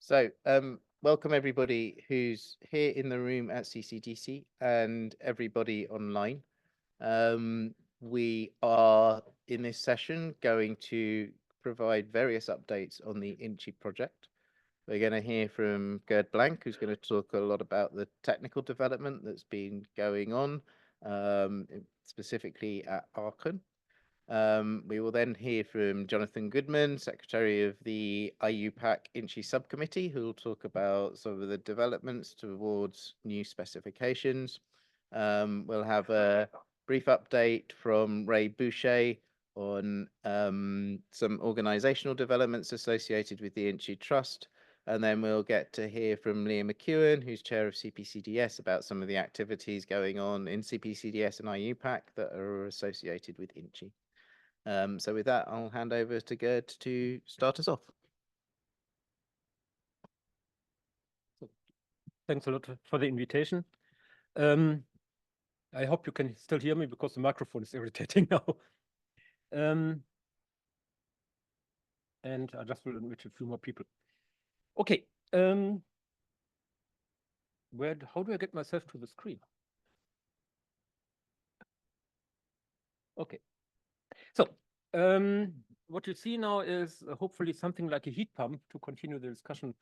So, welcome everybody who's here in the room at CCDC and everybody online. We are in this session going to provide various updates on the InChI project. We're going to hear from Gerd Blanke, who's going to talk a lot about the technical development that's been going on, specifically at Aachen. We will then hear from Jonathan Goodman, Secretary of the IUPAC InChI Subcommittee, who will talk about some of the developments towards new specifications. We'll have a brief update from Boucher on some organisational developments associated with the InChI Trust. And then we'll get to hear from Leah McEwen, who's chair of CPCDS, about some of the activities going on in CPCDS and IUPAC that are associated with InChI. So with that, I'll hand over to Gerd to start us off. Thanks a lot for the invitation. I hope you can still hear me because the microphone is irritating now. And I just will admit a few more people. Okay. How do I get myself to the screen? Okay. So what you see now is hopefully something like a heat pump to continue the discussion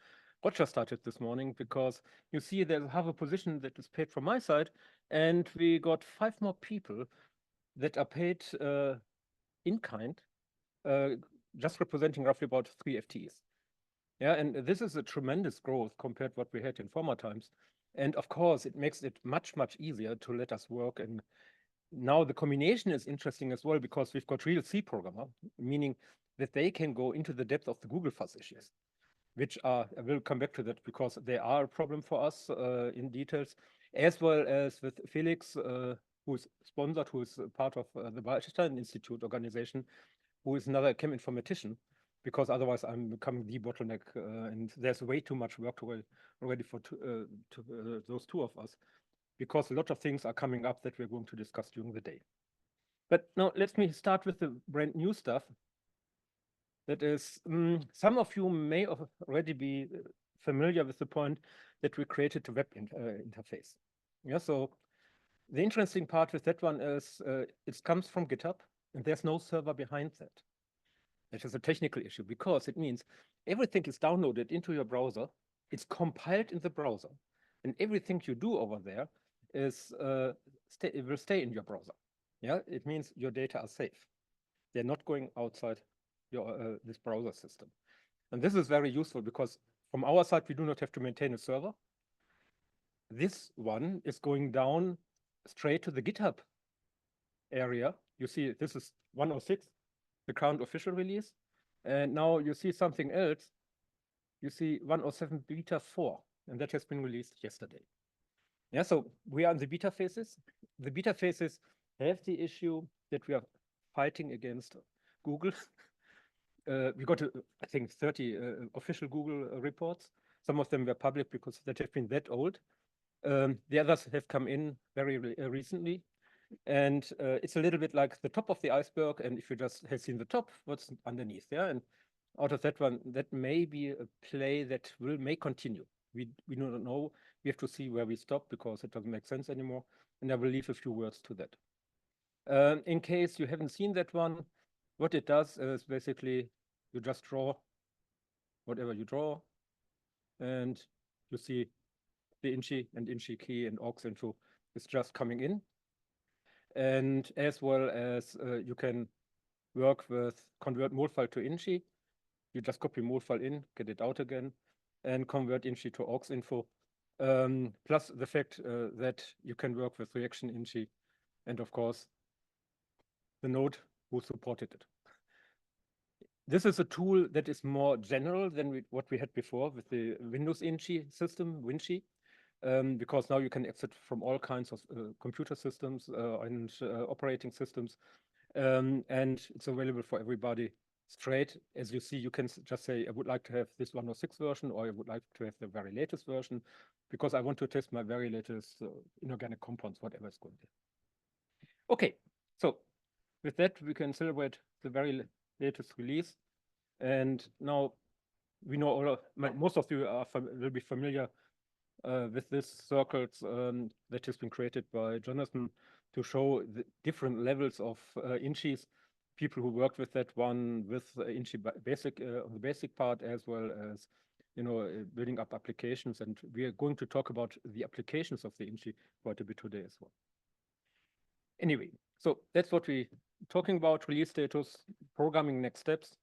Roger started this morning, because you see there's half a position that is paid from my side, and we got 5 more people that are paid in kind, just representing roughly about 3 FTEs. Yeah, and this is a tremendous growth compared to what we had in former times. And of course, it makes it much, much easier to let us work. And now the combination is interesting as well, because we've got real C programmer, meaning that they can go into the depth of the Google fuzz issues, which are, I will come back to that because they are a problem for us in details, as well as with Felix, who is sponsored, who is part of the Boucher Institute organization, who is another chem informatician, because otherwise I'm becoming the bottleneck, and there's way too much work already for those 2 of us, because a lot of things are coming up that we're going to discuss during the day. But now let me start with the brand new stuff. That is, some of you may already be familiar with the point that we created the web interface. Yeah, so the interesting part with that one is it comes from GitHub, and there's no server behind that. That is a technical issue, because it means everything is downloaded into your browser, it's compiled in the browser, and everything you do over there is will stay in your browser. Yeah, it means your data are safe. They're not going outside your this browser system. And this is very useful, because from our side, we do not have to maintain a server. This one is going down straight to the GitHub area. You see, this is 106, the current official release. And now you see something else. You see 107 beta 4, and that has been released yesterday. Yeah, so we are in the beta phases. The beta phases have the issue that we are fighting against Google. We got, I think, 30 official Google reports. Some of them were public because that have been that old. The others have come in very recently. And it's a little bit like the top of the iceberg. And if you just have seen the top, what's underneath? Yeah, and out of that one, that may be a play that may continue. We do not know. We have to see where we stop, because it doesn't make sense anymore. And I will leave a few words to that. In case you haven't seen that one, what it does is basically you just draw whatever you draw, and you see the InChI and InChI key and aux info is just coming in. And as well as you can work with convert molefile to InChI. You just copy molefile in, get it out again, and convert InChI to aux info. Plus the fact that you can work with reaction InChI, and of course, the node who supported it. This is a tool that is more general than what we had before with the Windows InChI system, WinChI, because now you can exit from all kinds of computer systems and operating systems, and it's available for everybody straight. As you see, you can just say, I would like to have this 106 version, or I would like to have the very latest version, because I want to test my very latest inorganic compounds, whatever is going there. Okay, so with that, we can celebrate the very latest release. And now we know most of you will be familiar with this circles that has been created by Jonathan to show the different levels of InChIs, people who worked with that one, with InChI basic on the basic part, as well as building up applications. And we are going to talk about the applications of the InChI quite a bit today as well. Anyway, so that's what we're talking about: release status, programming next steps,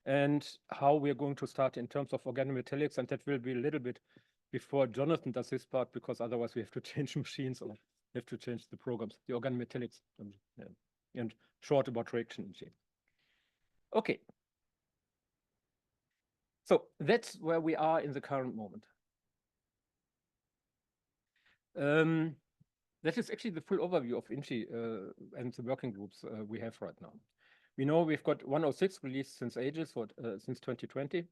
and how we are going to start in terms of organometallics. And that will be a little bit before Jonathan does his part, because otherwise we have to change machines or have to change the programs, the organometallics, and short about reaction engine. Okay. So that's where we are in the current moment. That is actually the full overview of InChI and the working groups we have right now. We know we've got 106 released since ages, since 2020.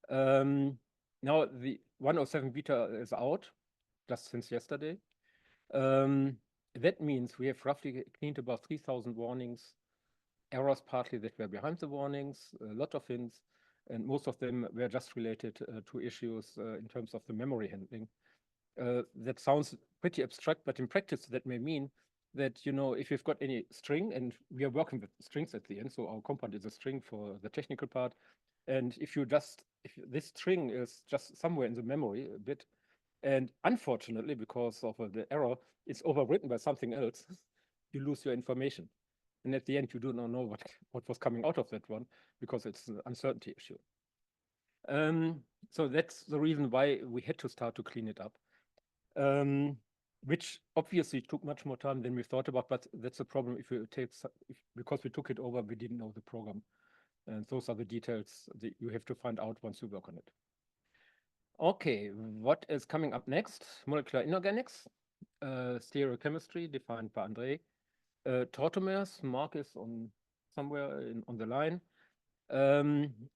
Now the 107 beta is out just since yesterday. That means we have roughly cleaned about 3,000 warnings, errors partly that were behind the warnings, a lot of hints, and most of them were just related to issues in terms of the memory handling. That sounds pretty abstract, but in practice that may mean that, if you've got any string, and we are working with strings at the end, so our compound is a string for the technical part, and if this string is just somewhere in the memory a bit, and unfortunately, because of the error, it's overwritten by something else, you lose your information. And at the end, you do not know what was coming out of that one, because it's an uncertainty issue. So that's the reason why we had to start to clean it up, which obviously took much more time than we thought about, but that's a problem because we took it over, we didn't know the program. And those are the details that you have to find out once you work on it. Okay, what is coming up next? Molecular inorganics, stereochemistry defined by André. Tautomers, Mark is somewhere on the line.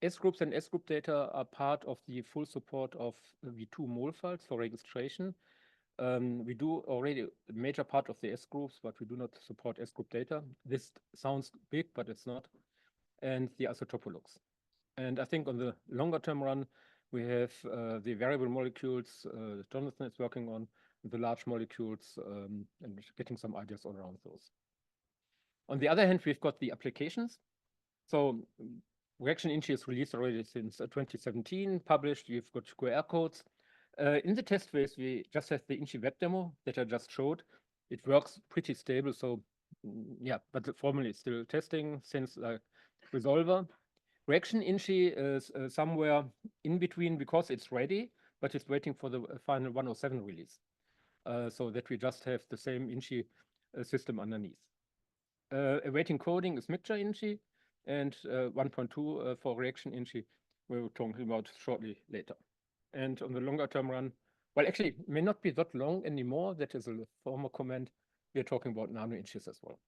S groups and S group data are part of the full support of V2 mole files for registration. We do already a major part of the S groups, but we do not support S group data. This sounds big, but it's not. And the isotopologues. And I think on the longer term run, we have the variable molecules Jonathan is working on, the large molecules, and getting some ideas around those. On the other hand, we've got the applications. So Reaction InChI is released already since 2017, published. You've got QR codes. In the test phase, we just have the InChI web demo that I just showed. It works pretty stable. So yeah, but formally it's still testing since Resolver. Reaction InChI is somewhere in between because it's ready, but it's waiting for the final 107 release. So that we just have the same InChI system underneath. Awaiting coding is mixture InChI, and 1.2 for reaction InChI we will talk about shortly later. And on the longer term run, well, actually, it may not be that long anymore. That is a former comment. We are talking about nano InChIs as well.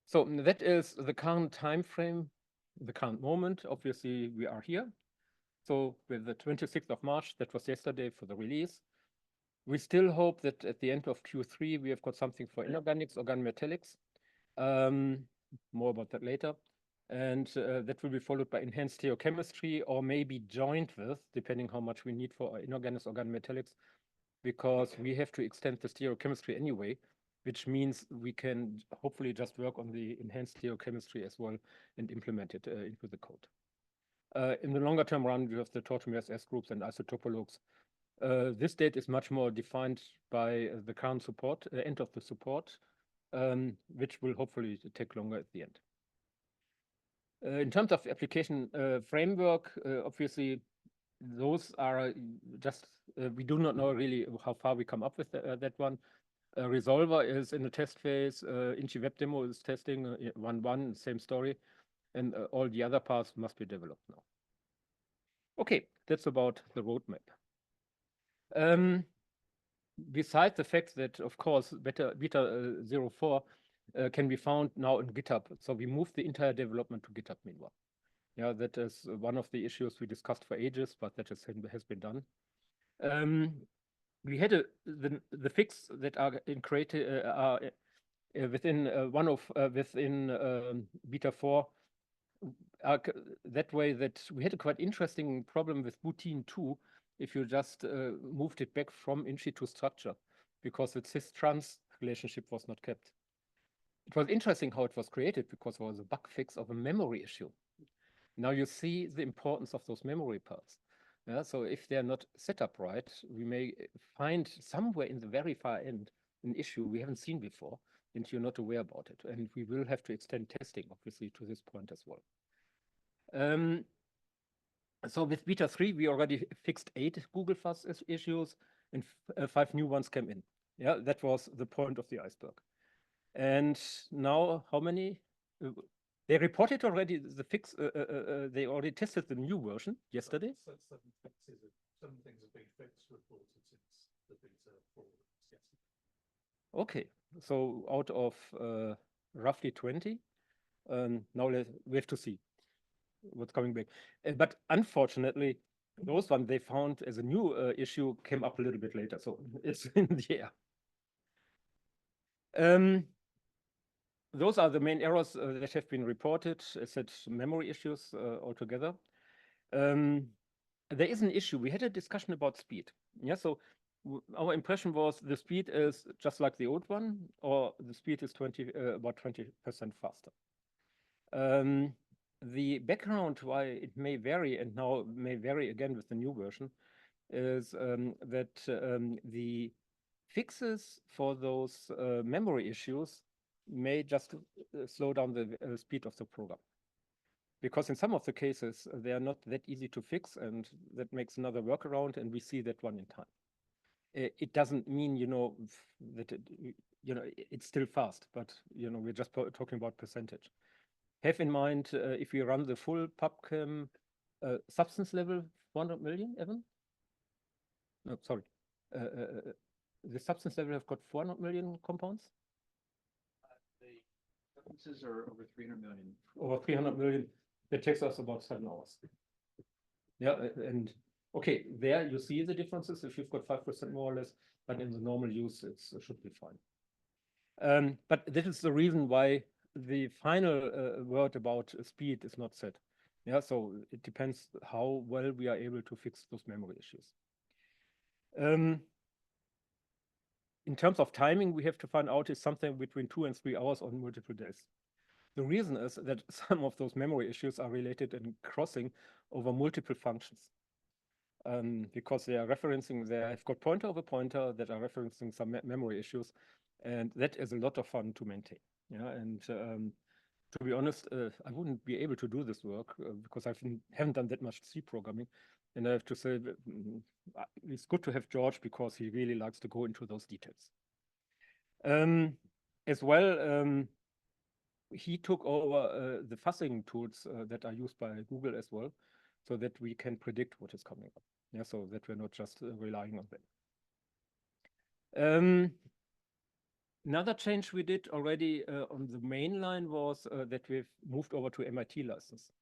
So that is the current time frame, the current moment. Obviously, we are here. So with the 26th of March, that was yesterday for the release. We still hope that at the end of Q3, we have got something for inorganics, organometallics. More about that later. And that will be followed by enhanced stereochemistry, or maybe joined with, depending how much we need for inorganics, organometallics, because we have to extend the stereochemistry anyway, which means we can hopefully just work on the enhanced stereochemistry as well and implement it into the code. In the longer term run, we have the tautomers, S groups, and isotopologues. This date is much more defined by the current support, end of the support, which will hopefully take longer at the end. In terms of application framework, obviously, those are just, we do not know really how far we come up with that one. Resolver is in the test phase. InChI web demo is testing 1.1, same story. And all the other parts must be developed now. Okay, that's about the roadmap. Besides the fact that, of course, beta 04 can be found now in GitHub. So we moved the entire development to GitHub meanwhile. Yeah, that is one of the issues we discussed for ages, but that has been done. We had the fix that are created within within beta 4 that way that we had a quite interesting problem with Boutin 2 if you just moved it back from InChI to structure, because the cis-trans relationship was not kept. It was interesting how it was created because it was a bug fix of a memory issue. Now you see the importance of those memory parts. Yeah, so if they're not set up right, we may find somewhere in the very far end an issue we haven't seen before, and you're not aware about it. And we will have to extend testing, obviously, to this point as well. So with beta 3, we already fixed 8 Google Fuzz issues, and 5 new ones came in. Yeah, that was the point of the iceberg. And now, how many? They reported already the fix. They already tested the new version yesterday. Some things have been fixed, reported since the beta 4 yesterday. Okay, so out of roughly 20, now we have to see what's coming back. But unfortunately, those ones they found as a new issue came up a little bit later, so it's in the air. Those are the main errors that have been reported. I said memory issues altogether. There is an issue. We had a discussion about speed. Yeah, so our impression was the speed is just like the old one, or the speed is about 20% faster. The background why it may vary, and now may vary again with the new version, is that the fixes for those memory issues may just slow down the speed of the program. Because in some of the cases, they are not that easy to fix, and that makes another workaround, and we see that one in time. It doesn't mean, that it's still fast, but, we're just talking about percentage. Have in mind, if we run the full PubChem substance level 400 million, Evan? No, sorry. The substance level have got 400 million compounds? The substances are over 300 million. Over 300 million. That takes us about 7 hours. Yeah, and okay, there you see the differences if you've got 5% more or less, but in the normal use, it should be fine. But this is the reason why the final word about speed is not set. Yeah, so it depends how well we are able to fix those memory issues. In terms of timing, we have to find out is something between 2 and 3 hours on multiple days. The reason is that some of those memory issues are related and crossing over multiple functions. Because they are referencing, they have got pointer over pointer that are referencing some memory issues, and that is a lot of fun to maintain. Yeah, and to be honest, I wouldn't be able to do this work because I haven't done that much C programming. And I have to say, it's good to have George because he really likes to go into those details. As well, he took over the fuzzing tools that are used by Google as well, so that we can predict what is coming up. Yeah, so that we're not just relying on them. Another change we did already on the main line was that we've moved over to MIT license.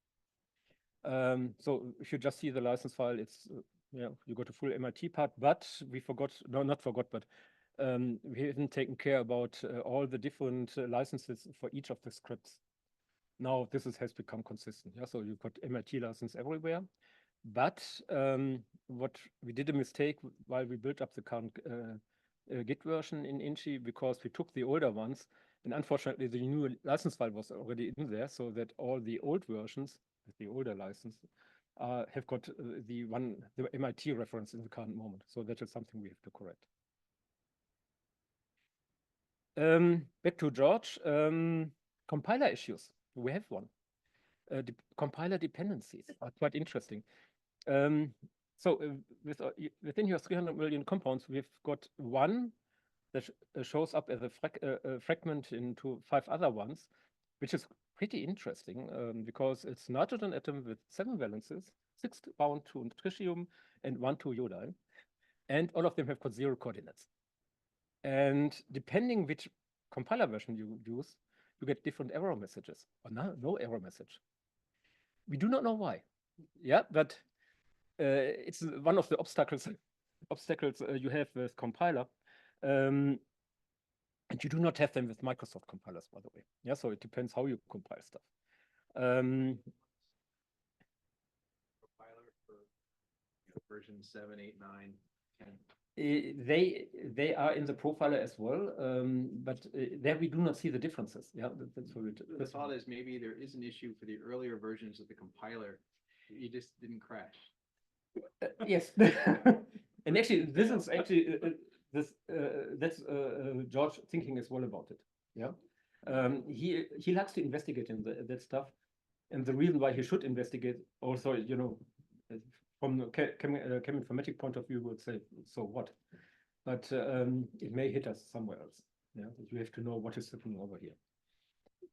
So if you just see the license file, it's, you got a full MIT part, but we forgot, no, not forgot, but we haven't taken care about all the different licenses for each of the scripts. Now this has become consistent. Yeah, so you've got MIT license everywhere. But what we did a mistake while we built up the current Git version in InChI, because we took the older ones, and unfortunately the new license file was already in there, so that all the old versions with the older license have got the MIT reference in the current moment. So that is something we have to correct. Back to George. Compiler issues. We have one. Compiler dependencies are quite interesting. So within your 300 million compounds, we've got one that shows up as a fragment into 5 other ones, which is pretty interesting because it's nitrogen atom with 7 valences, 6 bound to tritium and 1 to iodine, and all of them have got 0 coordinates. And depending which compiler version you use, you get different error messages or no error message. We do not know why. Yeah, but it's one of the obstacles you have with compiler. And you do not have them with Microsoft compilers, by the way. Yeah, so it depends how you compile stuff. Compiler for version 7, 8, 9, 10. They are in the profiler as well, but there we do not see the differences. Yeah, that's what The thought is maybe there is an issue for the earlier versions of the compiler. You just didn't crash. Yes, and actually, this is actually that's George thinking as well about it. Yeah, he likes to investigate in that stuff, and the reason why he should investigate also, you know, from the cheminformatic point of view, would say, so what? But it may hit us somewhere else. Yeah, you have to know what is happening over here.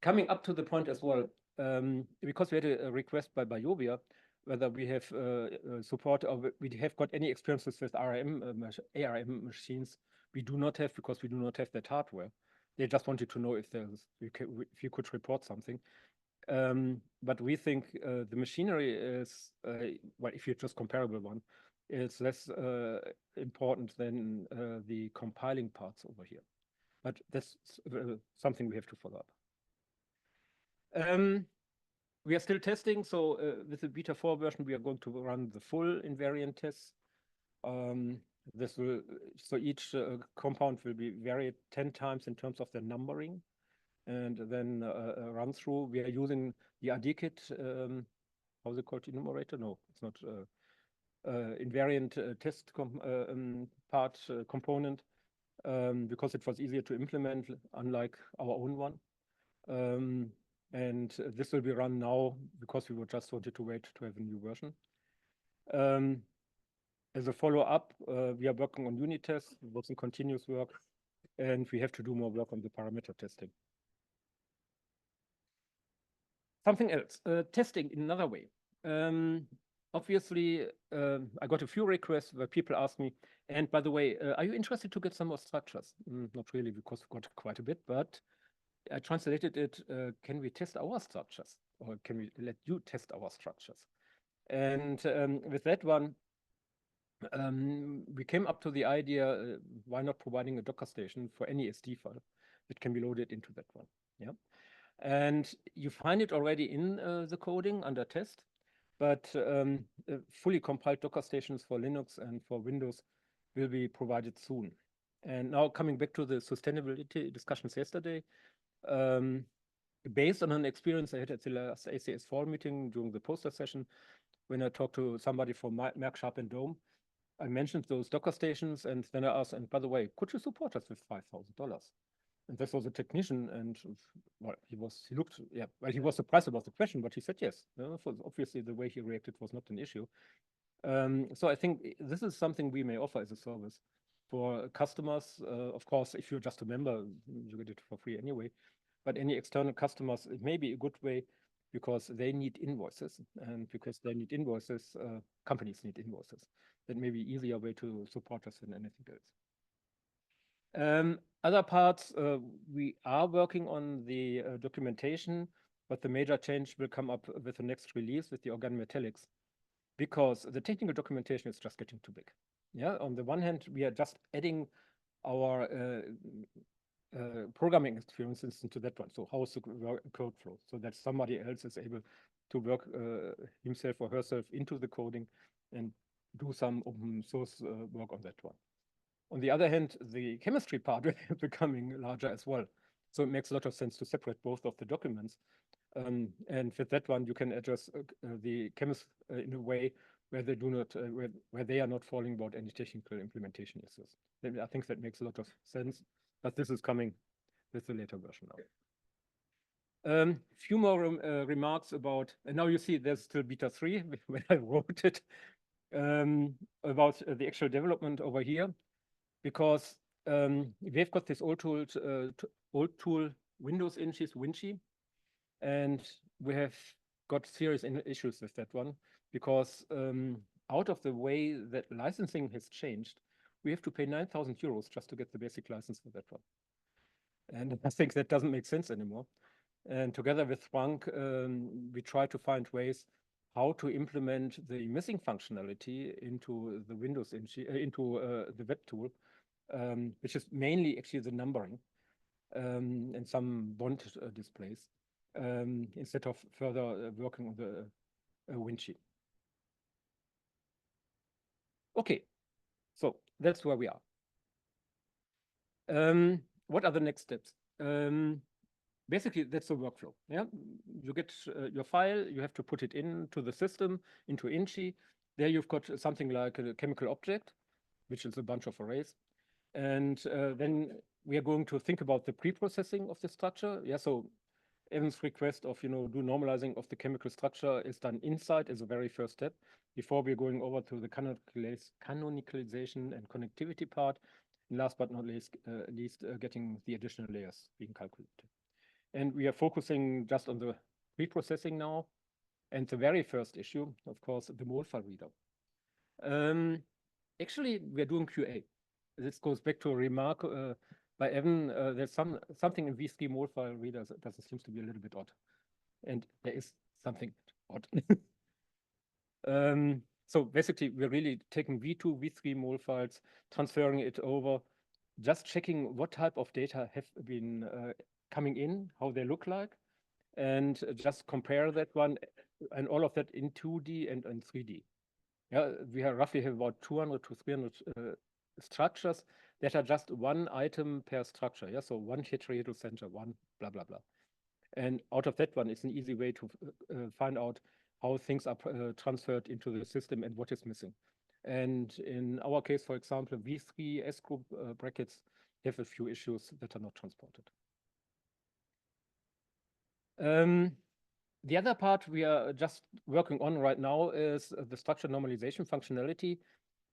Coming up to the point as well, because we had a request by Biovia, whether we have support or we have got any experiences with ARM machines. We do not have, because we do not have that hardware. They just wanted to know if if you could report something. But we think the machinery is, well, if you're just comparable one, is less important than the compiling parts over here. But that's something we have to follow up. We are still testing, so with the beta 4 version, we are going to run the full invariant tests. This will, so each compound will be varied 10 times in terms of the numbering, and then run through. We are using the ADKit, how's it called, enumerator? No, it's not invariant test component, because it was easier to implement, unlike our own one. And this will be run now because we were just wanted to wait to have a new version. As a follow-up, we are working on unit tests, working continuous work, and we have to do more work on the parameter testing. Something else, testing in another way. Obviously, I got a few requests where people ask me, and by the way, are you interested to get some more structures? Not really, because we got quite a bit, but I translated it, can we test our structures? Or can we let you test our structures? And with that one, we came up to the idea, why not providing a Docker station for any SD file that can be loaded into that one? Yeah. And you find it already in the coding under test, but fully compiled Docker stations for Linux and for Windows will be provided soon. And now coming back to the sustainability discussions yesterday, based on an experience I had at the last ACS fall meeting during the poster session, when I talked to somebody from Merck Sharp and Dome, I mentioned those Docker stations, and then I asked, and by the way, could you support us with $5,000? And this was a technician, and well, he was surprised about the question, but he said yes. Obviously, the way he reacted was not an issue. So I think this is something we may offer as a service for customers. Of course, if you're just a member, you get it for free anyway. But any external customers, it may be a good way, because they need invoices, and because they need invoices, companies need invoices. That may be an easier way to support us than anything else. Other parts, we are working on the documentation, but the major change will come up with the next release with the organometallics, because the technical documentation is just getting too big. Yeah, on the one hand, we are just adding our programming experiences into that one. So how is the code flow? So that somebody else is able to work himself or herself into the coding and do some open source work on that one. On the other hand, the chemistry part is becoming larger as well. So it makes a lot of sense to separate both of the documents. And with that one, you can address the chemists in a way where they do not, where they are not falling about any technical implementation issues. I think that makes a lot of sense, but this is coming with the later version now. Few more remarks about, and now you see there's still beta 3 when I wrote it, about the actual development over here, because we've got this old tool Windows InChI, WinChI, and we have got serious issues with that one, because out of the way that licensing has changed, we have to pay 9,000 euros just to get the basic license for that one. And I think that doesn't make sense anymore. And together with Frank, we try to find ways how to implement the missing functionality into the Windows into the web tool, which is mainly actually the numbering and some bond displays. instead of further working on the InChI. Okay, so that's where we are. What are the next steps? Basically, that's the workflow. Yeah, you get your file, you have to put it into the system, into InChI. There you've got something like a chemical object, which is a bunch of arrays. And then we are going to think about the pre-processing of the structure. Yeah, so Evan's request of, do normalizing of the chemical structure is done inside as a very first step before we're going over to the canonicalization and connectivity part. And last but not least, getting the additional layers being calculated. And we are focusing just on the pre-processing now. And the very first issue, of course, the mole file reader. Actually, we are doing QA. This goes back to a remark by Evan. There's something in V3 mole file readers that seems to be a little bit odd. And there is something odd. So basically, we're really taking V2, V3 mole files, transferring it over, just checking what type of data have been coming in, how they look like, and just compare that one and all of that in 2D and 3D. Yeah, we roughly have about 200 to 300 structures that are just one item per structure. Yeah, so one tetrahedral center, one blah, blah, blah. And out of that one, it's an easy way to find out how things are transferred into the system and what is missing. And in our case, for example, V3 S group brackets have a few issues that are not transported. The other part we are just working on right now is the structure normalization functionality,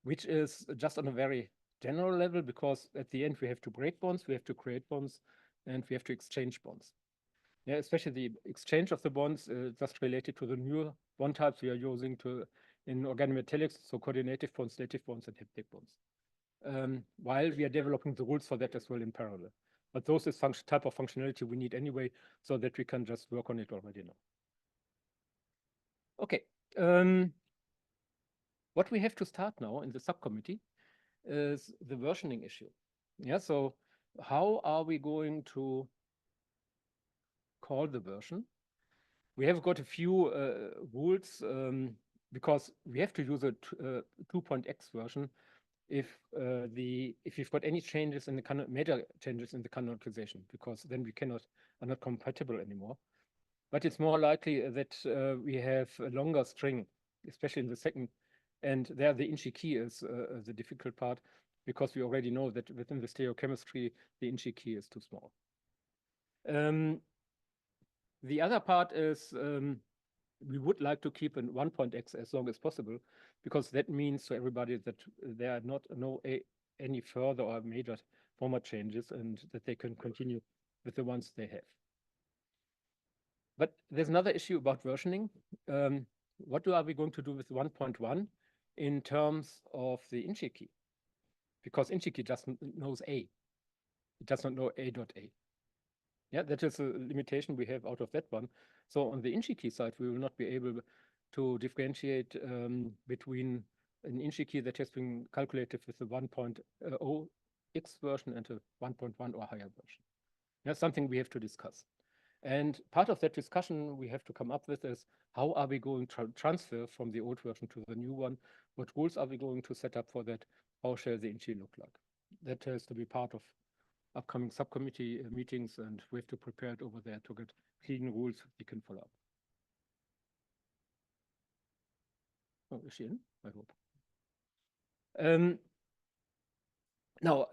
which is just on a very general level, because at the end we have to break bonds, we have to create bonds, and we have to exchange bonds. Yeah, especially the exchange of the bonds just related to the new bond types we are using in organometallics, so coordinative bonds, dative bonds, and haptic bonds. While we are developing the rules for that as well in parallel. But those is type of functionality we need anyway, so that we can just work on it already now. Okay. What we have to start now in the subcommittee is the versioning issue. Yeah, so how are we going to call the version? We have got a few rules because we have to use a 2.x version if you've got any changes in the major changes in the canonicalization, because then we are not compatible anymore. But it's more likely that we have a longer string, especially in the second. And there the InChI key is the difficult part, because we already know that within the stereochemistry, the InChI key is too small. The other part is we would like to keep an 1.x as long as possible, because that means to everybody that there are not any further or major format changes, and that they can continue with the ones they have. But there's another issue about versioning. What are we going to do with 1.1 in terms of the InChI key? Because InChI key just knows A. It does not know A.A. Yeah, that is a limitation we have out of that one. So on the InChI key side, we will not be able to differentiate between an InChI key that has been calculated with the 1.0x version and a 1.1 or higher version. That's something we have to discuss. And part of that discussion we have to come up with is how are we going to transfer from the old version to the new one? What rules are we going to set up for that? How shall the InChI look like? That has to be part of upcoming subcommittee meetings, and we have to prepare it over there to get clean rules we can follow up. Oh, is she in? I hope. Now,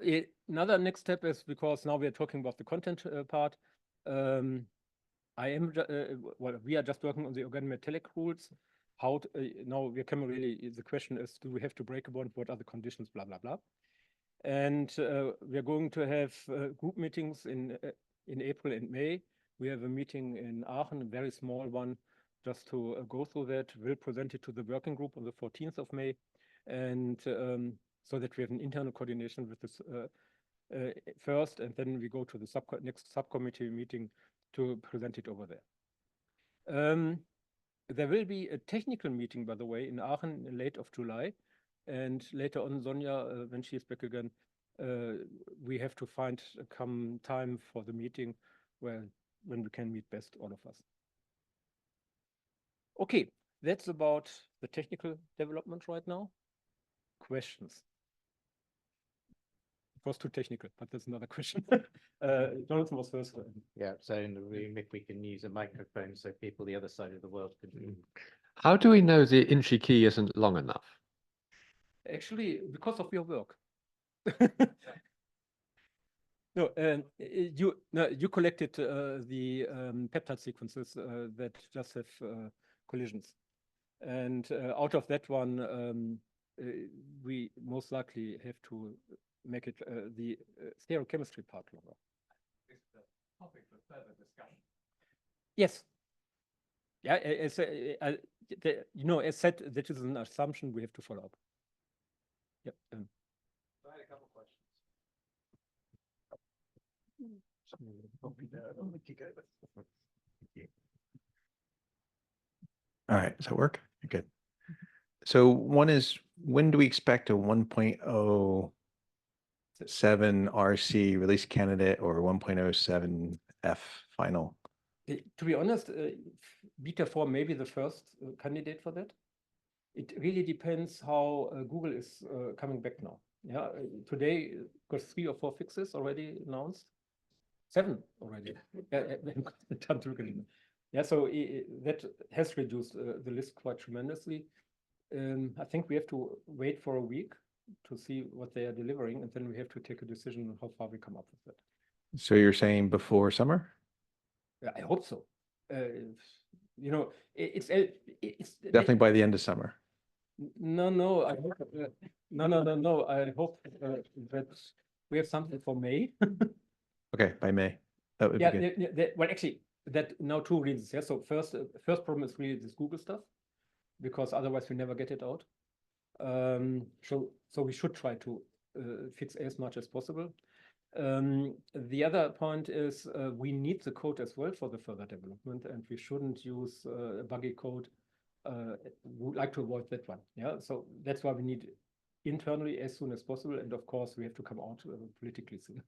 another next step is, because now we are talking about the content part. We are just working on the organometallic rules. Now we can really, the question is, do we have to break a bond? What are the conditions? Blah, blah, blah. And we are going to have group meetings in April and May. We have a meeting in Aachen, a very small one, just to go through that. We'll present it to the working group on the 14th of May. And so that we have an internal coordination with this first, and then we go to the next subcommittee meeting to present it over there. There will be a technical meeting, by the way, in Aachen in late of July. And later on, Sonja, when she is back again, we have to find time for the meeting where when we can meet best, all of us. Okay, that's about the technical development right now. Questions? It was too technical, but that's another question. Jonathan was first. Yeah, so in the room, if we can use a microphone so people the other side of the world can. How do we know the InChI key isn't long enough? Actually, because of your work. No, you collected the peptide sequences that just have collisions, and out of that one, we most likely have to make it the stereochemistry part longer. This is the topic for further discussion. Yes. Yeah, as as said, that is an assumption we have to follow up. Yep. I had a couple of questions. All right, does that work? Good. So one is, when do we expect a 1.07 RC release candidate or 1.07 F final? To be honest, beta 4 may be the first candidate for that. It really depends how Google is coming back now. Yeah, today got 3 or 4 fixes already announced. 7 already. Yeah, so that has reduced the list quite tremendously. I think we have to wait for a week to see what they are delivering, and then we have to take a decision on how far we come up with that. So you're saying before summer? Yeah, I hope so. It's Definitely by the end of summer. No. I hope, no. I hope that we have something for May. Okay, by May. That would be good. Well, actually, that now 2 reasons. Yeah. So first problem is really this Google stuff, because otherwise we never get it out. So we should try to fix as much as possible. The other point is we need the code as well for the further development, and we shouldn't use buggy code. Would like to avoid that one. Yeah, so that's why we need internally as soon as possible, and of course we have to come out politically soon.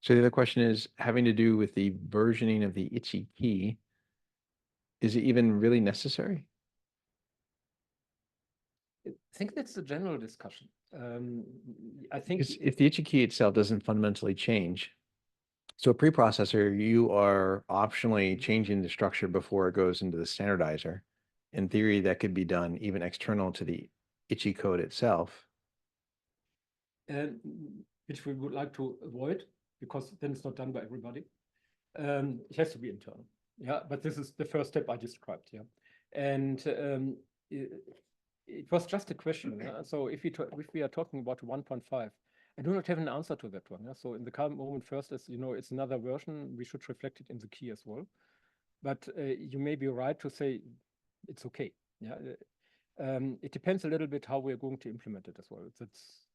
So the other question is having to do with the versioning of the InChI key. Is it even really necessary? I think that's the general discussion. I think If the InChI key itself doesn't fundamentally change, so a preprocessor, you are optionally changing the structure before it goes into the standardizer. In theory, that could be done even external to the InChI code itself. which we would like to avoid, because then it's not done by everybody. It has to be internal. Yeah, but this is the first step I described. Yeah, and it was just a question. Yeah? So if we are talking about 1.5, I do not have an answer to that one. Yeah? So in the current moment, first, as you know, it's another version. We should reflect it in the key as well. But you may be right to say it's okay. Yeah, it depends a little bit how we're going to implement it as well. That's,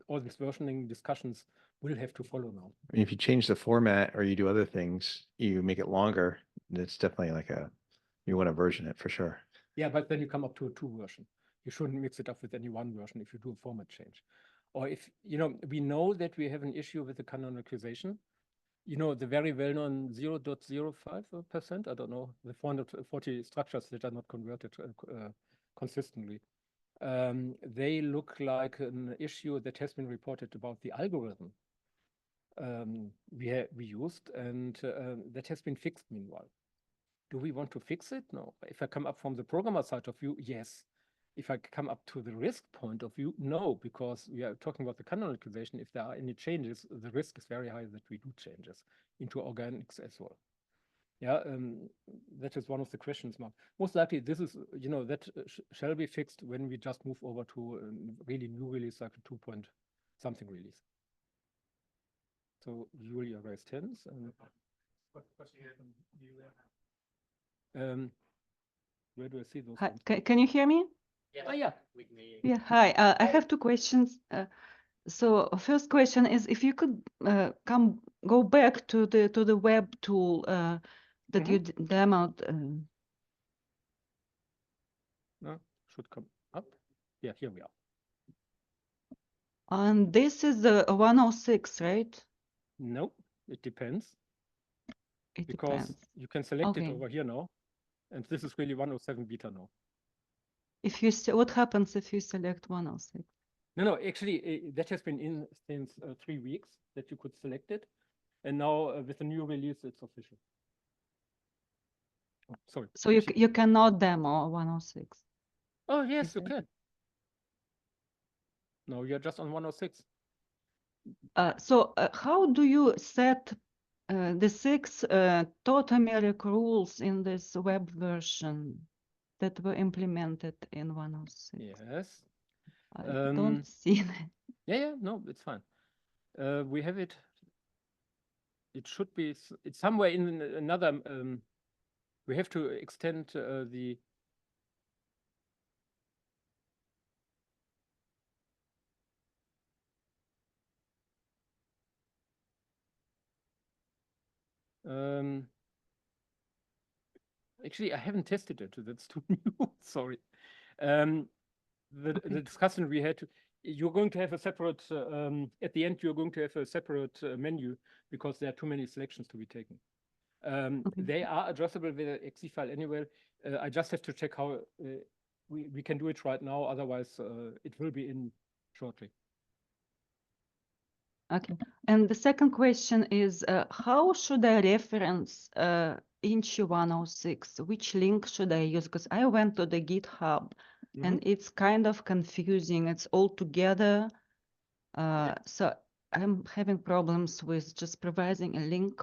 all these versioning discussions will have to follow now. I mean, if you change the format or you do other things, you make it longer. It's definitely like you want to version it for sure. Yeah, but then you come up to a 2 version. You shouldn't mix it up with any 1 version if you do a format change. Or if, we know that we have an issue with the canonicization. The very well-known 0.05%, I don't know, the 440 structures that are not converted consistently. They look like an issue that has been reported about the algorithm we used, and that has been fixed meanwhile. Do we want to fix it? No. If I come up from the programmer side of view, yes. If I come up to the risk point of view, no, because we are talking about the canonicization. If there are any changes, the risk is very high that we do changes into organics as well. Yeah, that is one of the questions mark. Most likely, this is, that shall be fixed when we just move over to really new release, like a 2-point-something release. So Julia raised hands. What question here from you there? Where do I see those? Hi, can you hear me? Yes. Oh, yeah. We can hear you. Yeah, hi. I have 2 questions. So first question is if you could go back to the web tool that you demoed. No, should come up. Yeah, here we are. And this is the 106, right? No, It depends, It because depends. you can select it Okay. over here now. And this is really 107 beta now. If you what happens if you select 106? No, actually, that has been in since 3 weeks that you could select it. And now with the new release, it's official. Oh, sorry. So you cannot demo 106. Oh, yes, Is you that- can. No, you're just on 106. So how do you set the 6 totemic rules in this web version that were implemented in 106? Yes. I don't see that. Yeah, no, it's fine. We have it. It should be, it's somewhere in another, we have to extend the, actually, I haven't tested it. That's too new. Sorry. The discussion we had, you're going to have a separate, at the end, you're going to have a separate menu because there are too many selections to be taken. They are addressable with the exe file anyway. I just have to check how we can do it right now. Otherwise, it will be in shortly. Okay. And the second question is, how should I reference InChI 106? Which link should I use? Because I went to the GitHub and it's kind of confusing. It's all together. So I'm having problems with just providing a link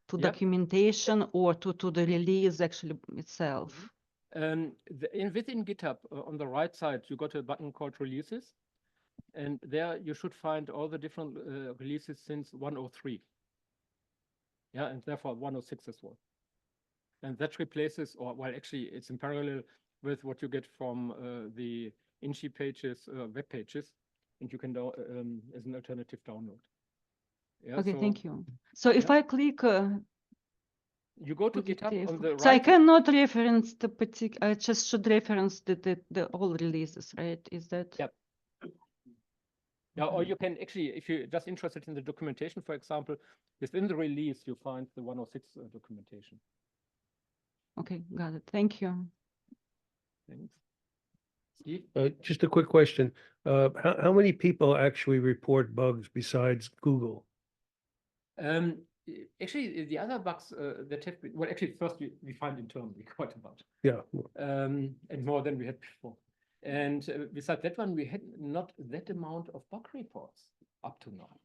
to documentation or to the release actually itself. Within GitHub, on the right side, you got a button called Releases. And there you should find all the different releases since 103. Yeah, and therefore 106 as well. And that replaces, or well, actually, it's in parallel with what you get from the InChI pages, web pages, and you can as an alternative download. Yeah, Okay, so, thank you. So if I click, you go to GitHub on the right. So I cannot reference the particular. I just should reference the all releases, right? Is that? Yep. Yeah, or you can actually, if you're just interested in the documentation, for example, within the release, you find the 106 documentation. Okay, got it. Thank you. Thanks. Steve? Just a quick question. How many people actually report bugs besides Google? Actually, the other bugs that have been, well, actually, first we find internally quite a bunch. Yeah. And more than we had before. And besides that one, we had not that amount of bug reports up to now.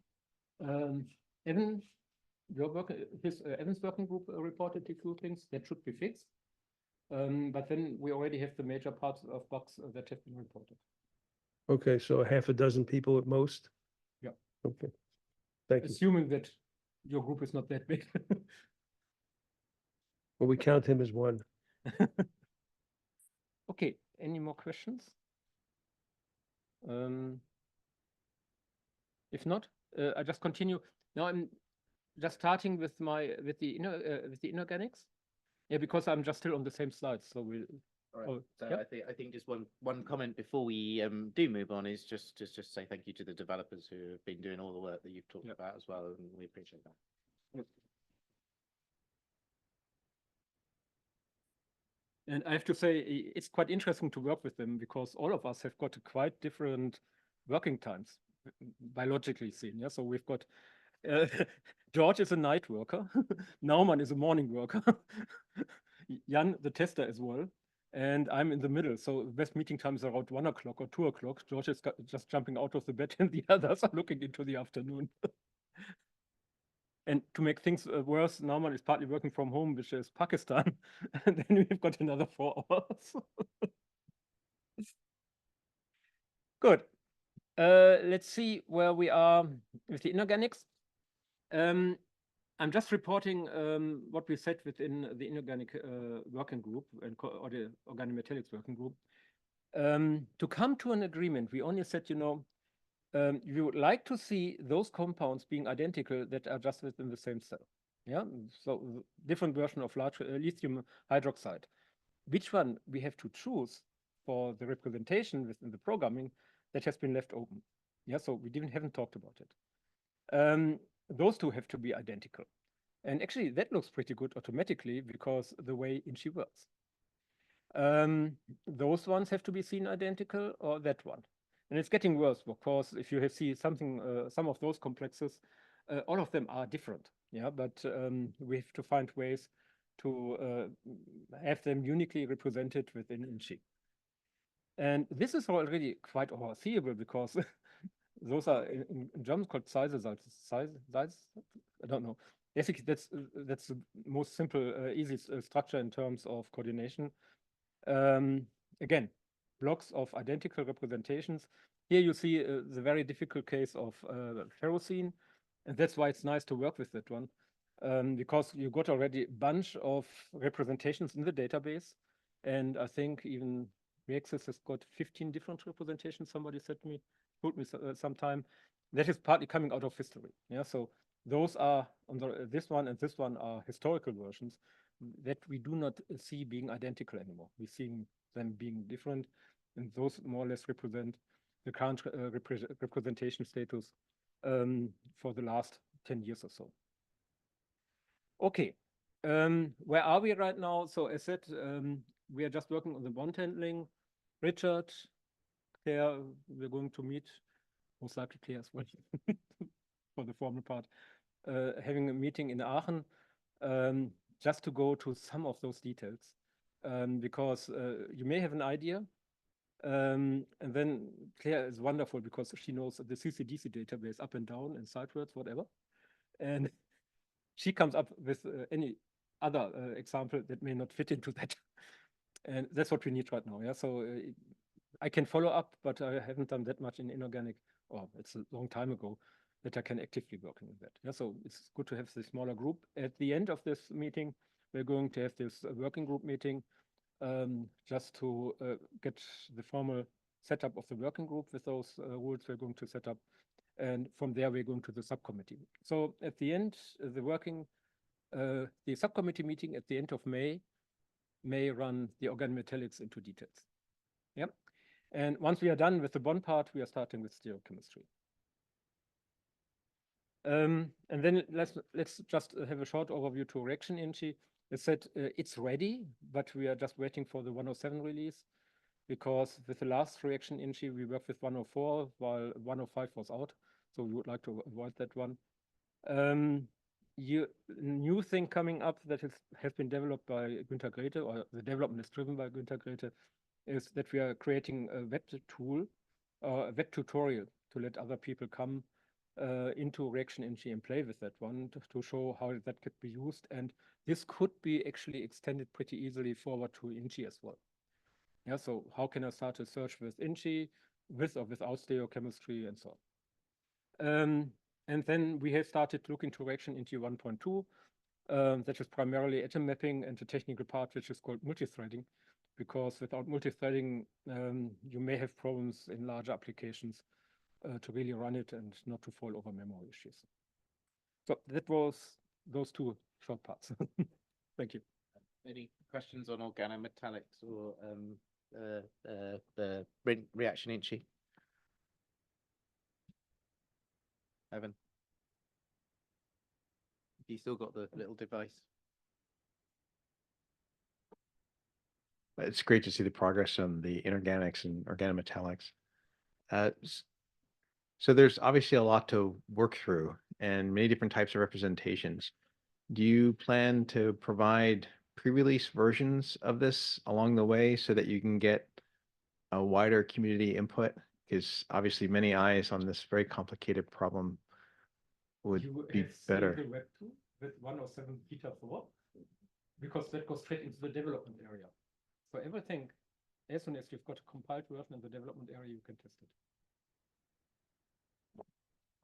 Evan, Evan's working group reported a few things that should be fixed. But then we already have the major parts of bugs that have been reported. Okay, so half a dozen people at most? Yeah. Okay. Thank you. Assuming that your group is not that big. Well, we count him as one. Okay, any more questions? If not, I just continue. Now I'm just starting with the inorganics. Yeah, because I'm just still on the same slide, so we'll. All right. Oh, So yep. I think just one comment before we do move on is just say thank you to the developers who have been doing all the work that you've talked about as well, and we appreciate that. And I have to say, it's quite interesting to work with them because all of us have got quite different working times, biologically seen. Yeah, so we've got George is a night worker, Naumann is a morning worker, Jan the tester as well, and I'm in the middle. So the best meeting time is around 1 o'clock or 2 o'clock. George is just jumping out of the bed, and the others are looking into the afternoon. And to make things worse, Naumann is partly working from home, which is Pakistan. And then we've got another 4 hours. Good. Let's see where we are with the inorganics. I'm just reporting what we said within the inorganic working group or the organic metallics working group. To come to an agreement, we only said, we would like to see those compounds being identical that are just within the same cell. Yeah, so different version of large lithium hydroxide. Which one we have to choose for the representation within the programming, that has been left open. Yeah, so we haven't talked about it. those two have to be identical. And actually, that looks pretty good automatically because the way InChI works. Those ones have to be seen identical, or that one. And it's getting worse, of course, if you have seen something, some of those complexes, all of them are different. Yeah, but we have to find ways to have them uniquely represented within InChI. And this is already quite foreseeable because those are in German called sizes. I don't know. Basically, that's the most simple, easy structure in terms of coordination. Again, blocks of identical representations. Here you see the very difficult case of ferrocene, and that's why it's nice to work with that one, because you got already a bunch of representations in the database, and I think even Reaxis has got 15 different representations. Somebody told me sometime. That is partly coming out of history. Yeah, so those are on this one and this one are historical versions that we do not see being identical anymore. We're seeing them being different, and those more or less represent the current representation status for the last 10 years or so. Okay, where are we right now? So as said, we are just working on the bond handling. Richard, Claire, we're going to meet, most likely Claire as well, for the formal part, having a meeting in Aachen, just to go to some of those details, because you may have an idea, and then Claire is wonderful because she knows the CCDC database up and down and sidewards, whatever, and she comes up with any other example that may not fit into that. And that's what we need right now. Yeah, so I can follow up, but I haven't done that much in inorganic, or it's a long time ago that I can actively work on that. Yeah, so it's good to have this smaller group. At the end of this meeting, we're going to have this working group meeting, just to get the formal setup of the working group with those rules we're going to set up. And from there, we're going to the subcommittee. So at the end, the subcommittee meeting at the end of May run the organometallics into details. Yep. And once we are done with the bond part, we are starting with stereochemistry. And then let's just have a short overview to reaction InChI. It said it's ready, but we are just waiting for the 107 release, because with the last reaction InChI, we worked with 104 while 105 was out. So we would like to avoid that one. New thing coming up that has been developed by Günter Grete, or the development is driven by Günter Grete, is that we are creating a web tool, a web tutorial to let other people come into reaction InChI and play with that one to show how that could be used. And this could be actually extended pretty easily forward to InChI as well. Yeah, so how can I start a search with InChI, with or without stereochemistry and so on. And then we have started looking to reaction InChI 1.2. That is primarily atom mapping and the technical part, which is called multithreading, because without multithreading, you may have problems in larger applications to really run it and not to fall over memory issues. So that was those two short parts. Thank you. Any questions on organometallics or the reaction InChI? Evan? You still got the little device? It's great to see the progress on the inorganics and organometallics. So there's obviously a lot to work through and many different types of representations. Do you plan to provide pre-release versions of this along the way so that you can get a wider community input? Because obviously many eyes on this very complicated problem would be better. The web tool with 107 beta 4, because that goes straight into the development area. So everything, as soon as you've got a compiled version in the development area, you can test it.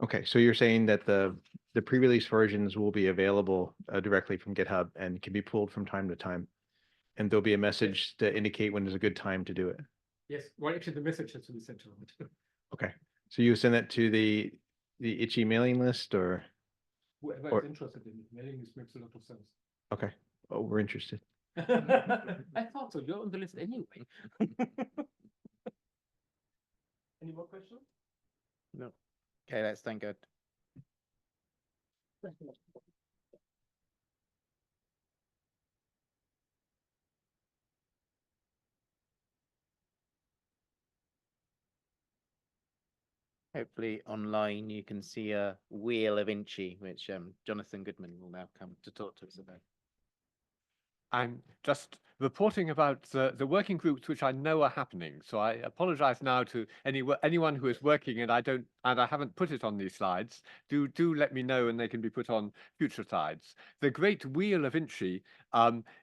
Okay, so you're saying that the pre-release versions will be available directly from GitHub and can be pulled from time to time, and there'll be a message to indicate when is a good time to do it. Yes, well, actually, the message has to be sent to it. Okay, so you send that to the InChI mailing list, or whoever is interested in it. Mailing list makes a lot of sense. okay, oh, we're interested. I thought so. You're on the list anyway. Any more questions? No. Okay, let's thank God. Hopefully online you can see a wheel of InChI, which Jonathan Goodman will now come to talk to us about. I'm just reporting about the working groups which I know are happening. So I apologize now to anyone who is working and I haven't put it on these slides. Do let me know and they can be put on future slides. The great wheel of InChI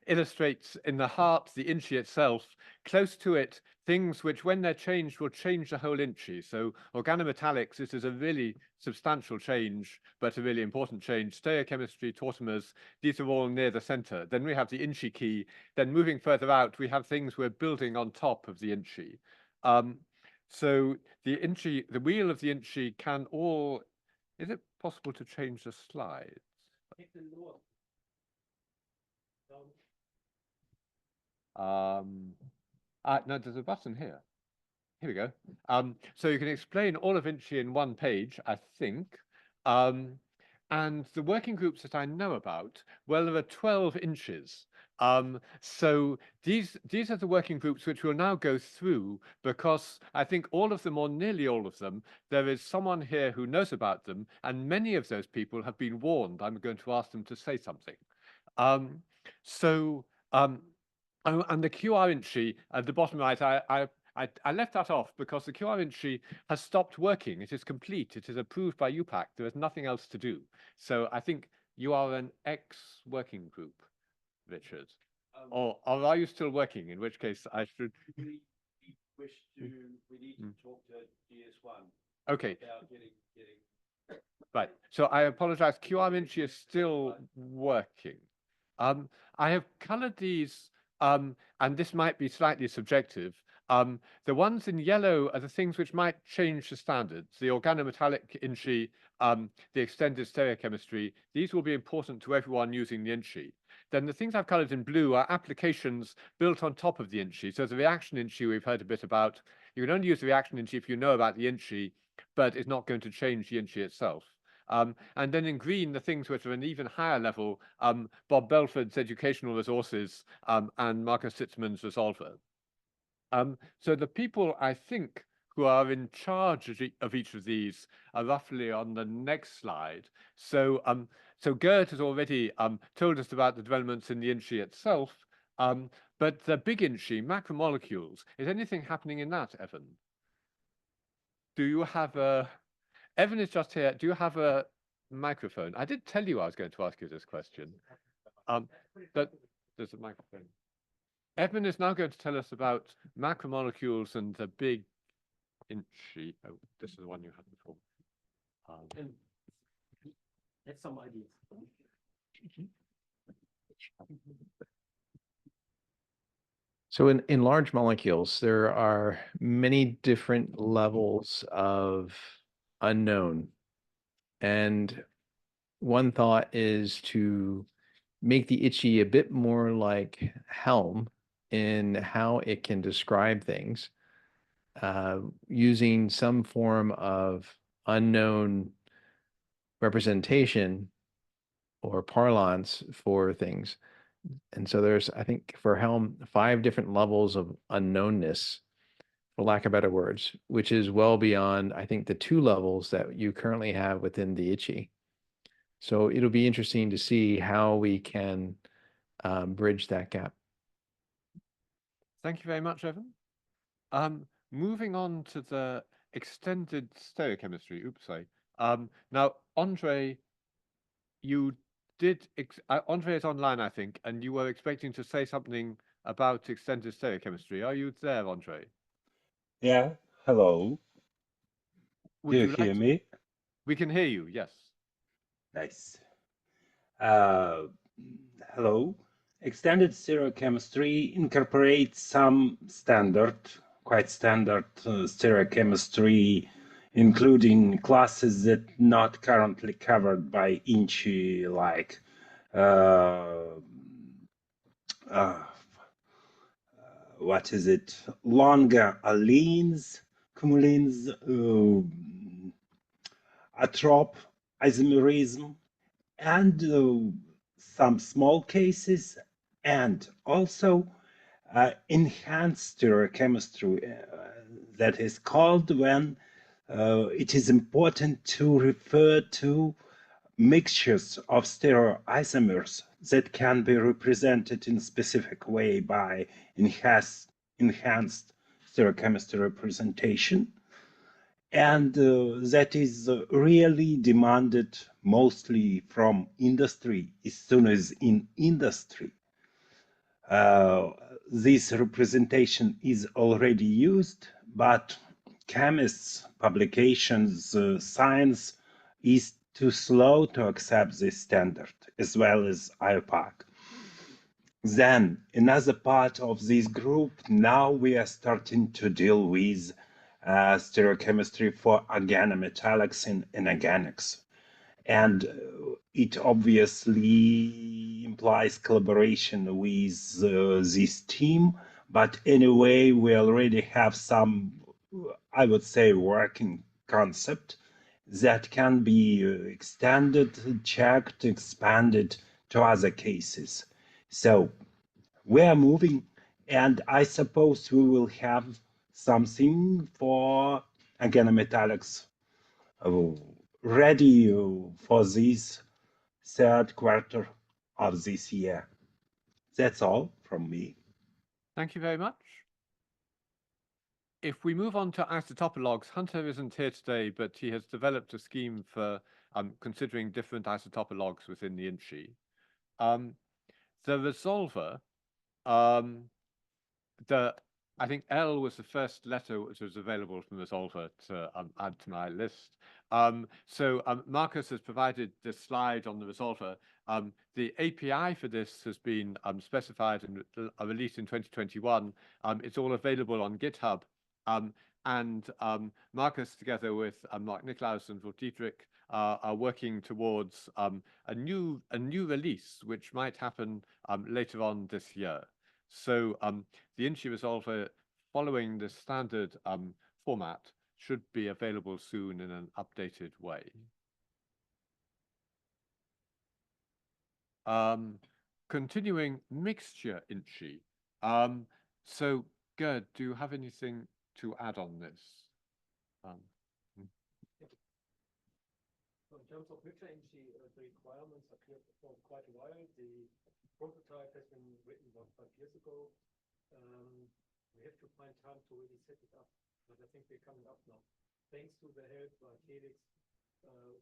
illustrates in the heart the InChI itself, close to it things which when they're changed will change the whole InChI. So organometallics, this is a really substantial change, but a really important change. Stereochemistry, tautomers, these are all near the center. Then we have the InChI key. Then moving further out, we have things we're building on top of the InChI. So the InChI, the wheel of the InChI can all, is it possible to change the slides? No, there's a button here. Here we go. So you can explain all of InChI in one page, I think. And the working groups that I know about, well, there are 12 InChIs. So these are the working groups which we'll now go through because I think all of them, or nearly all of them, there is someone here who knows about them, and many of those people have been warned. I'm going to ask them to say something. Oh, and the QR InChI at the bottom right, I left that off because the QR InChI has stopped working. It is complete. It is approved by IUPAC. There is nothing else to do. So I think you are an ex-working group, Richard. Or are you still working? In which case I should... We need to talk to GS1. Okay. About getting... Right. So I apologize. QR InChI is still working. I have colored these, and this might be slightly subjective. The ones in yellow are the things which might change the standards. The organometallic InChI, the extended stereochemistry, these will be important to everyone using the InChI. Then the things I've colored in blue are applications built on top of the InChI. So the reaction InChI we've heard a bit about. You can only use the reaction InChI if you know about the InChI, but it's not going to change the InChI itself. And then in green, the things which are an even higher level, Bob Belford's educational resources and Marcus Sitzman's resolver. So the people, I think, who are in charge of each of these are roughly on the next slide. So, so Gerd has already told us about the developments in the InChI itself, but the big InChI, macromolecules, is anything happening in that, Evan? Do you have a... Evan is just here. Do you have a microphone? I did tell you I was going to ask you this question. But there's a microphone. Evan is now going to tell us about macromolecules and the big InChI. Oh, this is the one you had before. That's some ideas. So in large molecules, there are many different levels of unknown. And one thought is to make the InChI a bit more like Helm in how it can describe things, using some form of unknown representation or parlance for things. And so there's, I think, for Helm, 5 different levels of unknownness, for lack of better words, which is well beyond, I think, the 2 levels that you currently have within the InChI. So it'll be interesting to see how we can bridge that gap. Thank you very much, Evan. Moving on to the extended stereochemistry. Oops, sorry. Now, Andre, you did, Andre is online, I think, and you were expecting to say something about extended stereochemistry. Are you there, Andre? Yeah, hello. Would Do you you hear like to... me? We can hear you, yes. Nice. Hello. Extended stereochemistry incorporates some standard, quite standard stereochemistry, including classes that not currently covered by InChI, like what is it? Longer allenes, cumulines, atrop, isomerism, and some small cases, and also enhanced stereochemistry that is called when it is important to refer to mixtures of stereoisomers that can be represented in a specific way by enhanced stereochemistry representation. And that is really demanded mostly from industry. As soon as in industry this representation is already used, but chemists, publications, science is too slow to accept this standard, as well as IUPAC. Then another part of this group, now we are starting to deal with stereochemistry for organometallics and inorganics. And it obviously implies collaboration with this team. But anyway, we already have some, I would say, working concept that can be extended, checked, expanded to other cases. So we are moving, and I suppose we will have something for organometallics ready for this third quarter of this year. That's all from me. Thank you very much. If we move on to isotopologues, Hunter isn't here today, but he has developed a scheme for considering different isotopologues within the InChI. The resolver, I think L was the first letter which was available from resolver to add to my list. So Marcus has provided this slide on the resolver. The API for this has been specified and released in 2021. It's all available on GitHub. And Marcus, together with Mark Nicklaus and Wolf Dietrich, are working towards a new release, which might happen later on this year. So the InChI resolver, following the standard format, should be available soon in an updated way. Continuing mixture InChI. So Gerd, do you have anything to add on this? So in terms of mixture InChI, the requirements are clear for quite a while. The prototype has been written about 5 years ago. We have to find time to really set it up, but I think we're coming up now. Thanks to the help by Felix,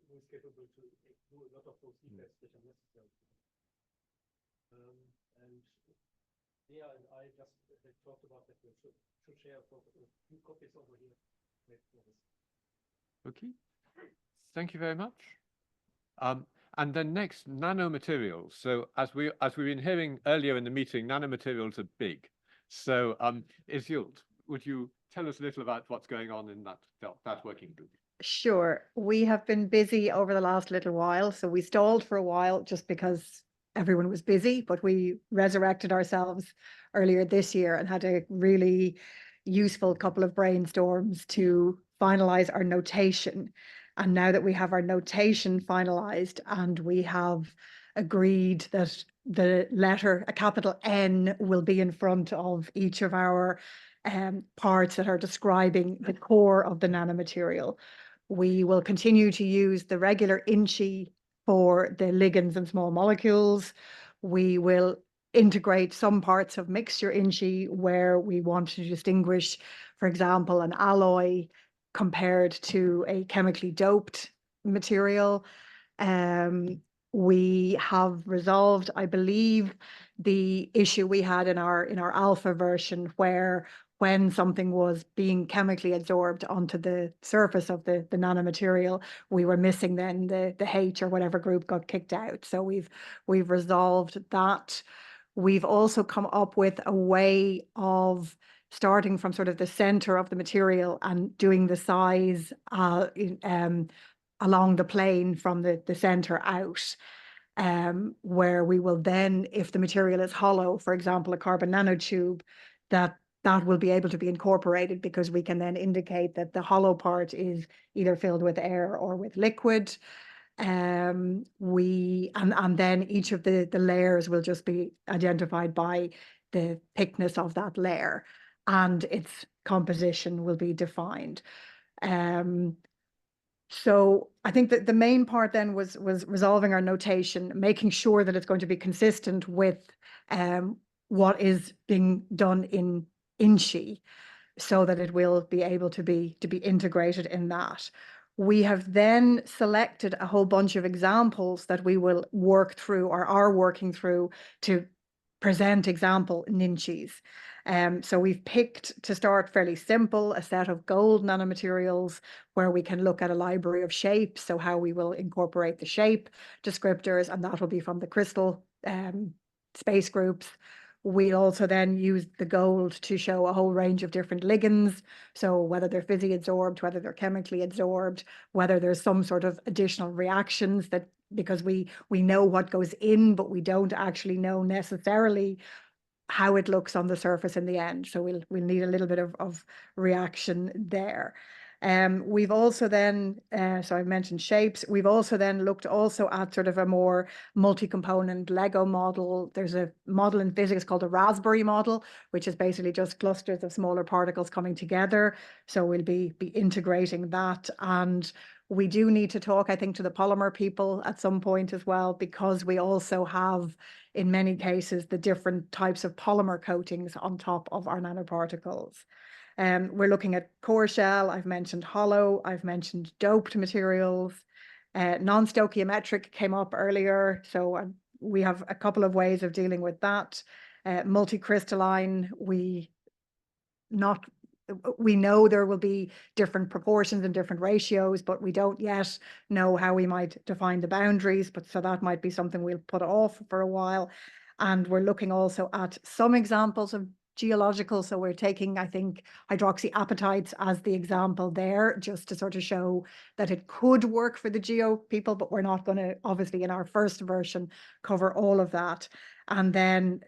who is capable to do a lot of those effects which are necessary. And Leah and I just talked about that we should share a few copies over here. Okay, thank you very much. And then next, nanomaterials. So as we've been hearing earlier in the meeting, nanomaterials are big. So Isildt, would you tell us a little about what's going on in that working group? Sure. We have been busy over the last little while. So we stalled for a while just because everyone was busy, but we resurrected ourselves earlier this year and had a really useful couple of brainstorms to finalize our notation. And now that we have our notation finalized and we have agreed that the letter, a capital N, will be in front of each of our parts that are describing the core of the nanomaterial, we will continue to use the regular InChI for the ligands and small molecules. We will integrate some parts of mixture InChI where we want to distinguish, for example, an alloy compared to a chemically doped material. We have resolved, I believe, the issue we had in our alpha version where when something was being chemically absorbed onto the surface of the nanomaterial, we were missing then the H or whatever group got kicked out. So we've resolved that. We've also come up with a way of starting from sort of the center of the material and doing the size along the plane from the center out, where we will then, if the material is hollow, for example, a carbon nanotube, that will be able to be incorporated because we can then indicate that the hollow part is either filled with air or with liquid. and then each of the layers will just be identified by the thickness of that layer, and its composition will be defined. So I think that the main part then was resolving our notation, making sure that it's going to be consistent with what is being done in InChI, so that it will be able to be integrated in that. We have then selected a whole bunch of examples that we will work through or are working through to present example NinChIs. So we've picked, to start fairly simple, a set of gold nanomaterials where we can look at a library of shapes, so how we will incorporate the shape descriptors, and that will be from the crystal space groups. We also then use the gold to show a whole range of different ligands, so whether they're physi-adsorbed, whether they're chemically adsorbed, whether there's some sort of additional reactions that, because we know what goes in, but we don't actually know necessarily how it looks on the surface in the end. So we'll need a little bit of reaction there. We've also then, so I mentioned shapes, we've also then looked also at sort of a more multi-component Lego model. There's a model in physics called a raspberry model, which is basically just clusters of smaller particles coming together. So we'll be integrating that. And we do need to talk, I think, to the polymer people at some point as well, because we also have, in many cases, the different types of polymer coatings on top of our nanoparticles. We're looking at core shell, I've mentioned hollow, I've mentioned doped materials. Non-stoichiometric came up earlier, so we have a couple of ways of dealing with that. Multicrystalline, we know there will be different proportions and different ratios, but we don't yet know how we might define the boundaries, but so that might be something we'll put off for a while. And we're looking also at some examples of geological, so we're taking, I think, hydroxyapatites as the example there, just to sort of show that it could work for the geo people, but we're not going to, obviously, in our first version, cover all of that. And then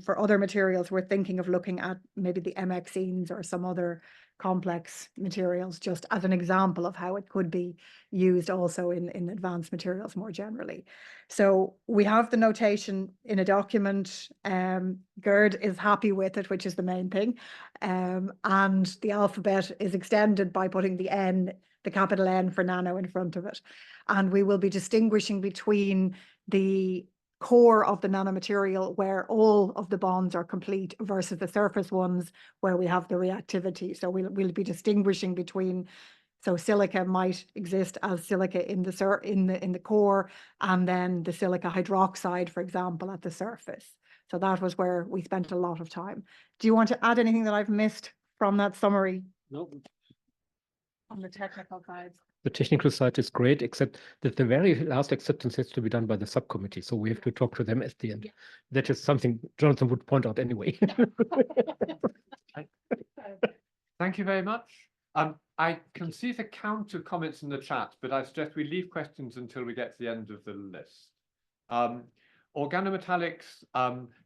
for other materials, we're thinking of looking at maybe the MXenes or some other complex materials, just as an example of how it could be used also in advanced materials more generally. So we have the notation in a document. Gerd is happy with it, which is the main thing. And the alphabet is extended by putting the N, the capital N for nano in front of it. And we will be distinguishing between the core of the nanomaterial where all of the bonds are complete versus the surface ones where we have the reactivity. So we'll be distinguishing between, so silica might exist as silica in the core, and then the silica hydroxide, for example, at the surface. So that was where we spent a lot of time. Do you want to add anything that I've missed from that summary? No. On the technical side. The technical side is great, except that the very last acceptance has to be done by the subcommittee. So we have to talk to them at the end. Yeah. That is something Jonathan would point out anyway. Thank you very much. I can see the counter comments in the chat, but I suggest we leave questions until we get to the end of the list. Organometallics,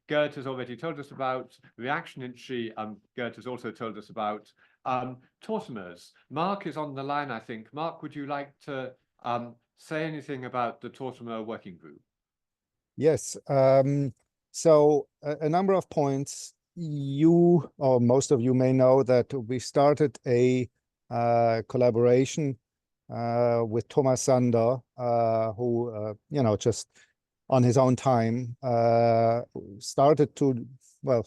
Gerd has already told us about. Reaction InChI, Gerd has also told us about. Tautomers. Mark is on the line, I think. Mark, would you like to say anything about the tautomer working group? Yes. So a number of points. You, or most of you, may know that we started a collaboration with Thomas Sander, who, just on his own time, started to,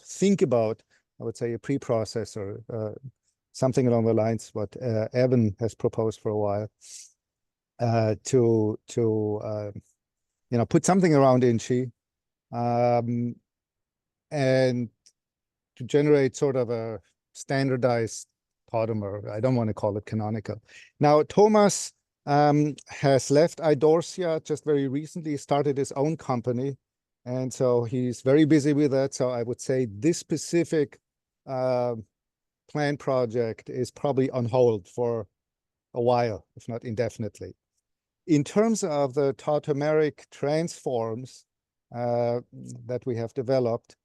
think about, I would say, a preprocessor, something along the lines what Evan has proposed for a while, to put something around InChI, and to generate sort of a standardized polymer. I don't want to call it canonical. Now, Thomas has left Idorsia just very recently, started his own company, and so he's very busy with that. So I would say this specific planned project is probably on hold for a while, if not indefinitely. In terms of the tautomeric transforms that we have developed,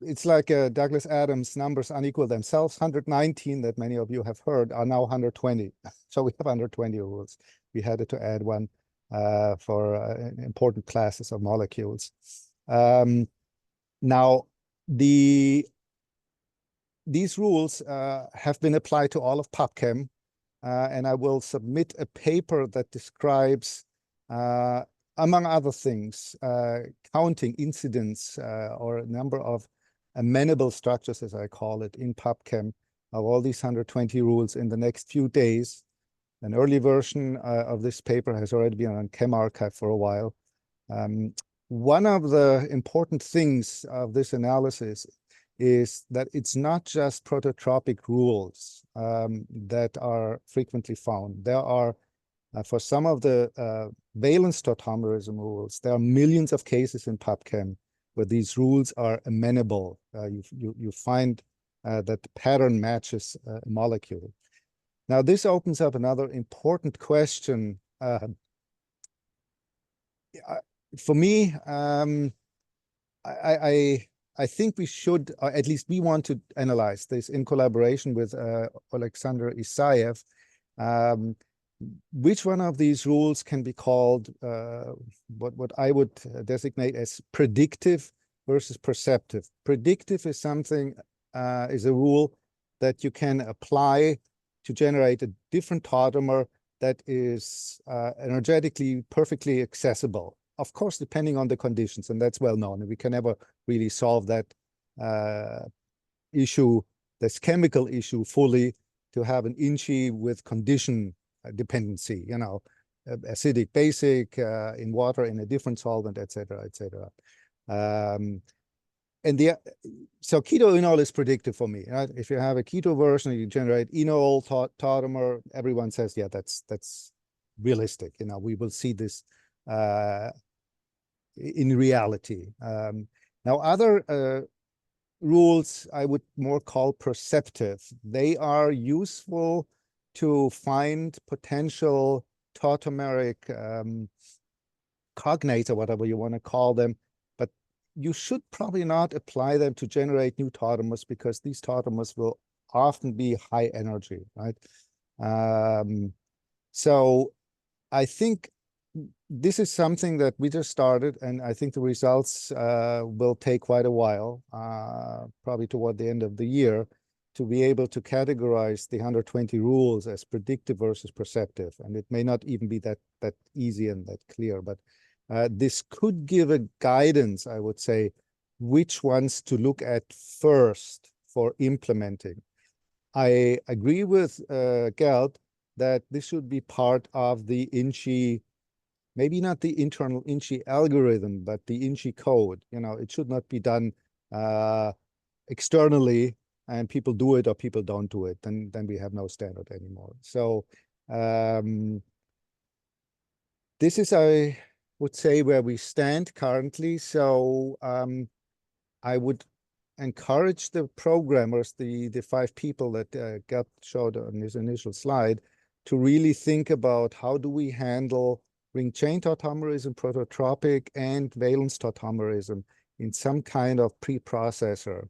it's like Douglas Adams, numbers unequal themselves. 119 that many of you have heard are now 120. So we have 120 rules. We had to add one for important classes of molecules. Now, these rules have been applied to all of PubChem, and I will submit a paper that describes, among other things, counting incidents or a number of amenable structures, as I call it, in PubChem of all these 120 rules in the next few days. An early version of this paper has already been on ChemArchive for a while. One of the important things of this analysis is that it's not just prototropic rules that are frequently found. There are, for some of the valence tautomerism rules, there are millions of cases in PubChem where these rules are amenable. You find that the pattern matches a molecule. Now, this opens up another important question. For me, I think we should, or at least we want to analyze this in collaboration with Alexander Isaev. Which one of these rules can be called what I would designate as predictive versus perceptive? Predictive is something, is a rule that you can apply to generate a different tautomer that is energetically perfectly accessible. Of course, depending on the conditions, and that's well known. We can never really solve that issue, this chemical issue fully, to have an InChI with condition dependency, you know, acidic, basic, in water, in a different solvent, etc., etc. So keto-enol is predictive for me, right? If you have a keto version, you generate enol tautomer, everyone says, yeah, that's realistic. You know, we will see this in reality. Now, other rules I would more call perceptive. They are useful to find potential tautomeric cognates, or whatever you want to call them, but you should probably not apply them to generate new tautomers, because these tautomers will often be high energy, right? So I think this is something that we just started, and I think the results will take quite a while, probably toward the end of the year, to be able to categorize the 120 rules as predictive versus perceptive. And it may not even be that easy and that clear, but this could give a guidance, I would say, which ones to look at first for implementing. I agree with Gerd that this should be part of the InChI, maybe not the internal InChI algorithm, but the InChI code. You know, it should not be done externally, and people do it or people don't do it. Then we have no standard anymore. So this is, I would say, where we stand currently. So I would encourage the programmers, the 5 people that Gerd showed on his initial slide, to really think about how do we handle ring chain tautomerism, prototropic, and valence tautomerism in some kind of preprocessor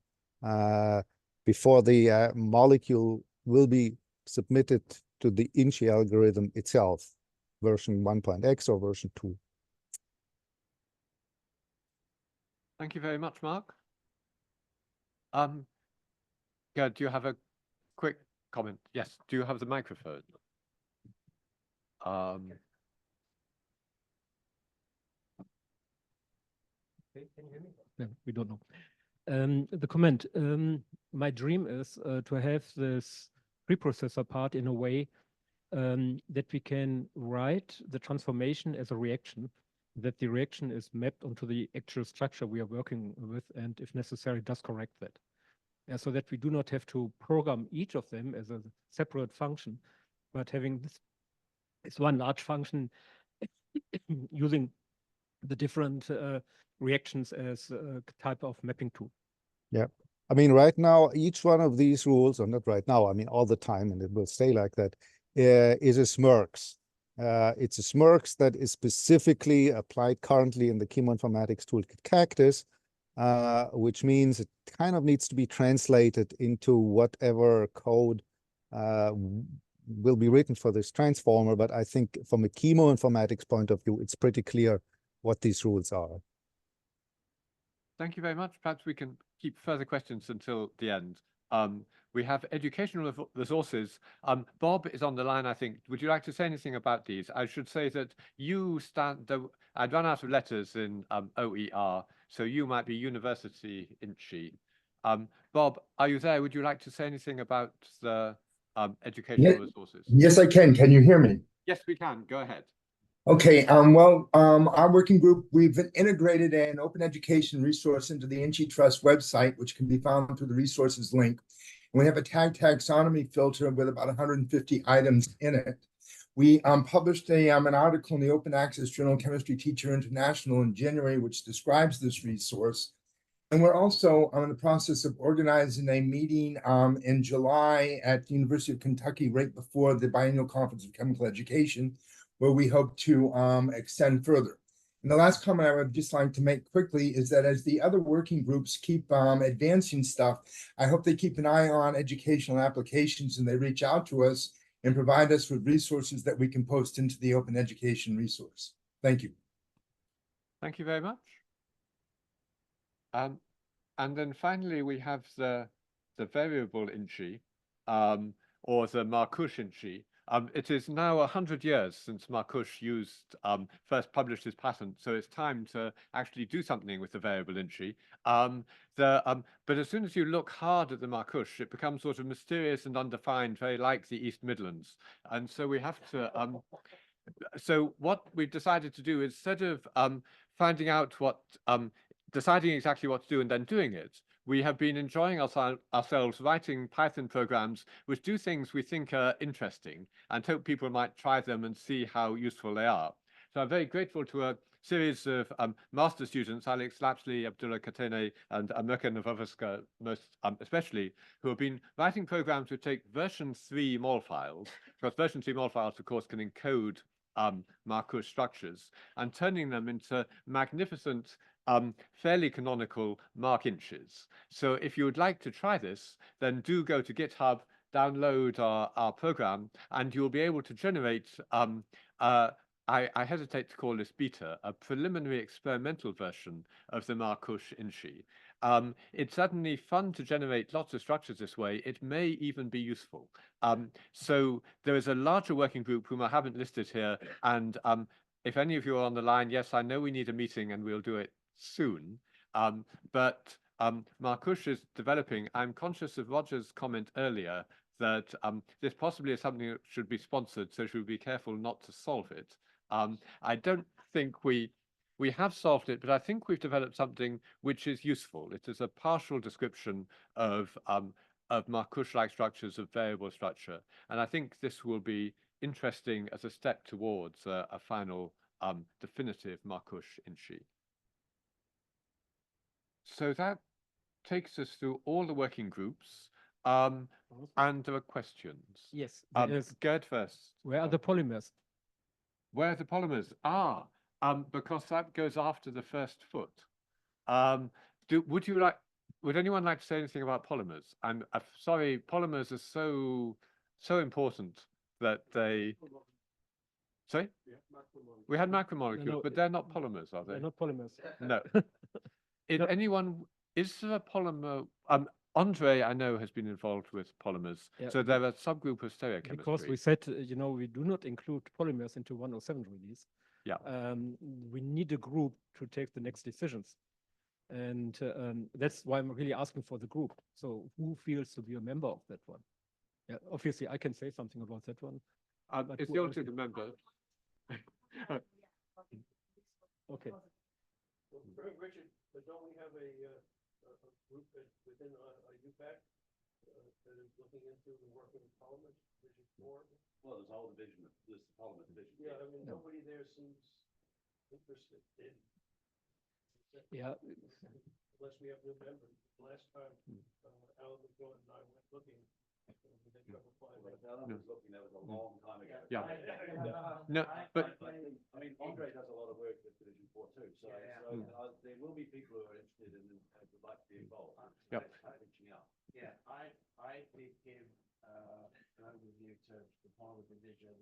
before the molecule will be submitted to the InChI algorithm itself, version 1.x or version 2. Thank you very much, Mark. Gerd, do you have a quick comment? Yes, do you have the microphone? Can you hear me? No, we don't know. The comment, my dream is to have this preprocessor part in a way that we can write the transformation as a reaction, that the reaction is mapped onto the actual structure we are working with, and if necessary, does correct that. So that we do not have to program each of them as a separate function, but having this is one large function using the different reactions as a type of mapping tool. Yeah. I mean, right now, each one of these rules, or not right now, I mean, all the time, and it will stay like that, is a SMERX. It's a SMERX that is specifically applied currently in the chemoinformatics toolkit Cactus. which means it kind of needs to be translated into whatever code will be written for this transformer. But I think from a chemoinformatics point of view, it's pretty clear what these rules are. Thank you very much. Perhaps we can keep further questions until the end. We have educational resources. Bob is on the line, I think. Would you like to say anything about these? I should say that you I'd run out of letters in OER, so you might be University InChI. Bob, are you there? Would you like to say anything about the educational resources? Yes, I can. Can you hear me? Yes, we can. Go ahead. Okay, our working group, we've integrated an open education resource into the InChI Trust website, which can be found through the resources link. And we have a tag taxonomy filter with about 150 items in it. We published an article in the Open Access Journal Chemistry Teacher International in January, which describes this resource. And we're also in the process of organizing a meeting in July at the University of Kentucky, right before the Biennial Conference of Chemical Education, where we hope to extend further. And the last comment I would just like to make quickly is that as the other working groups keep advancing stuff, I hope they keep an eye on educational applications and they reach out to us and provide us with resources that we can post into the open education resource. Thank you. Thank you very much. And then finally, we have the variable InChI, or the Marcouche InChI. It is now 100 years since Marcouche first published his patent, so it's time to actually do something with the variable InChI. But as soon as you look hard at the Marcouche, it becomes sort of mysterious and undefined, very like the East Midlands. And so we have to. So what we've decided to do is, instead of finding out deciding exactly what to do and then doing it, we have been enjoying ourselves writing Python programs which do things we think are interesting and hope people might try them and see how useful they are. So I'm very grateful to a series of master students, Alex Lapsley, Abdullah Katene, and America Novoviska, most especially, who have been writing programs which take version 3 mol files, because version 3 mol files, of course, can encode Marcouche structures, and turning them into magnificent fairly canonical Marc inches. So if you would like to try this, then do go to GitHub, download our program, and you'll be able to generate, I hesitate to call this beta, a preliminary experimental version of the Marcouche InChI. It's certainly fun to generate lots of structures this way. It may even be useful. So there is a larger working group whom I haven't listed here, and if any of you are on the line, yes, I know we need a meeting and we'll do it soon, but Marcouche is developing. I'm conscious of Roger's comment earlier that this possibly is something that should be sponsored, so should we be careful not to solve it. I don't think we have solved it, but I think we've developed something which is useful. It is a partial description of Marcouche-like structures of variable structure, and I think this will be interesting as a step towards a final definitive Marcouche InChI. So that takes us through all the working groups, and there are questions. Yes, Gerd first. Where are the polymers? Where are the polymers? Because that goes after the first foot. Would anyone like to say anything about polymers? I'm sorry, polymers are so important that they. Sorry? We had macromolecules, No, but they're not polymers, are they? They're not polymers. No. Is there a polymer? Andre, I know, has been involved with polymers. Yeah. So there are a subgroup of stereochemistry. Because we said, we do not include polymers into 107 release. Yeah. We need a group to take the next decisions. And that's why I'm really asking for the group. So who feels to be a member of that one? Yeah, obviously I can say something about that one. Is the ultimate member? Okay. Richard, but don't we have a group within IUPAC that is looking into the work of polymers, Division 4? Well, there's a whole division, there's the polymer division. Yeah, I mean, nobody there seems interested in. Yeah. Unless we have new members. Last time, Alan McEwen and I went looking. No. That was a long time ago. Yeah. No, but I mean, Andre does a lot of work with Division 4 too. So side, so there will be people who are interested and would like to be involved. Yep. Reaching out. Yeah, I did give an overview to the Parliament division.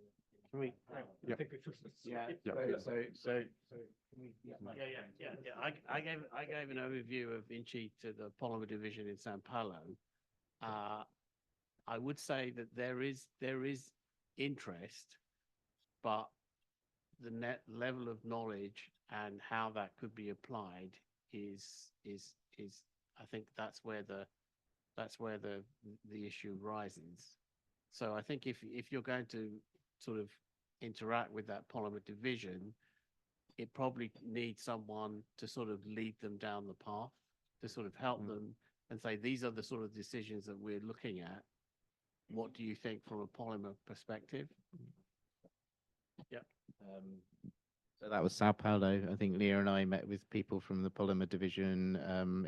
Can we? I think we should. Yeah. Yeah. So I gave an overview of InChI to the polymer division in Sao Paulo. I would say that there is interest, but the net level of knowledge and how that could be applied is I think that's where the issue rises. So I think if you're going to sort of interact with that polymer division, it probably needs someone to sort of lead them down the path, to sort of help them and say, these are the sort of decisions that we're looking at. What do you think from a polymer perspective? Yeah. So that was Sao Paulo. I think Leah and I met with people from the polymer division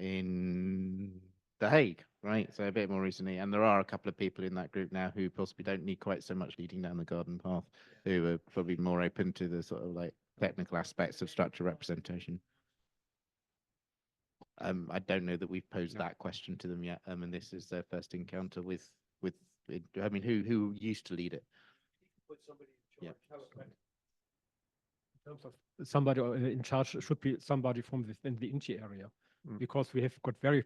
in The Hague, right? So a bit more recently. And there are a couple of people in that group now who possibly don't need quite so much leading down the garden path, who are probably more open to the sort of like technical aspects of structure representation. I don't know that we've posed that question to them yet. And this is their first encounter with I mean, who used to lead it? Put somebody in charge. Yeah. In terms of somebody in charge should be somebody from within the InChI area, because we have got very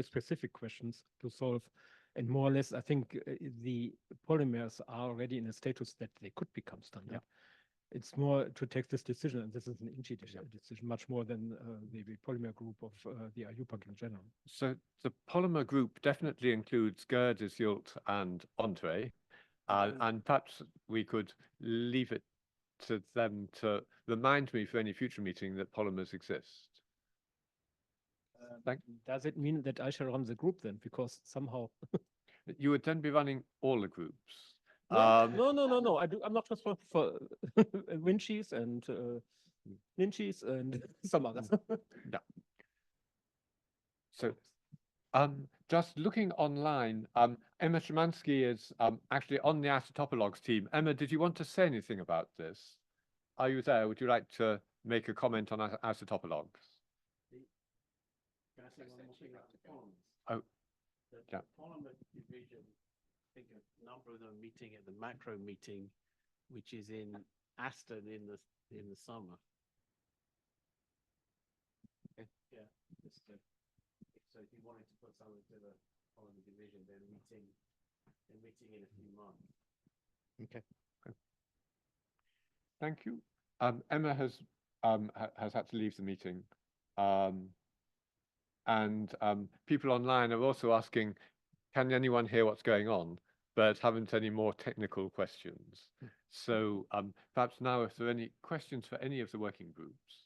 specific questions to solve, and more or less, I think the polymers are already in a status that they could become standard. Yeah. It's more to take this decision, and this is an InChI decision, much more than the polymer group of the IUPAC in general. So the polymer group definitely includes gerd, Zilt, and Entree, and perhaps we could leave it to them to remind me for any future meeting that polymers exist. Does it mean that I shall run the group then? Because somehow you would then be running all the groups. No. I'm not responsible for InChIs and InChIs and some others. Yeah. So, just looking online, Emma Szymanski is actually on the isotopologues team. Emma, did you want to say anything about this? Are you there? Would you like to make a comment on isotopologues? Can I say one more thing about the polymers? Oh, the polymer division, I think a number of them meeting at the macro meeting, which is in Aston in the summer. Okay. Yeah. So if you wanted to put something to the polymer division, they're meeting in a few months. Okay. Thank you. Emma has had to leave the meeting, and people online are also asking, can anyone hear what's going on, but haven't any more technical questions. So perhaps now, if there are any questions for any of the working groups.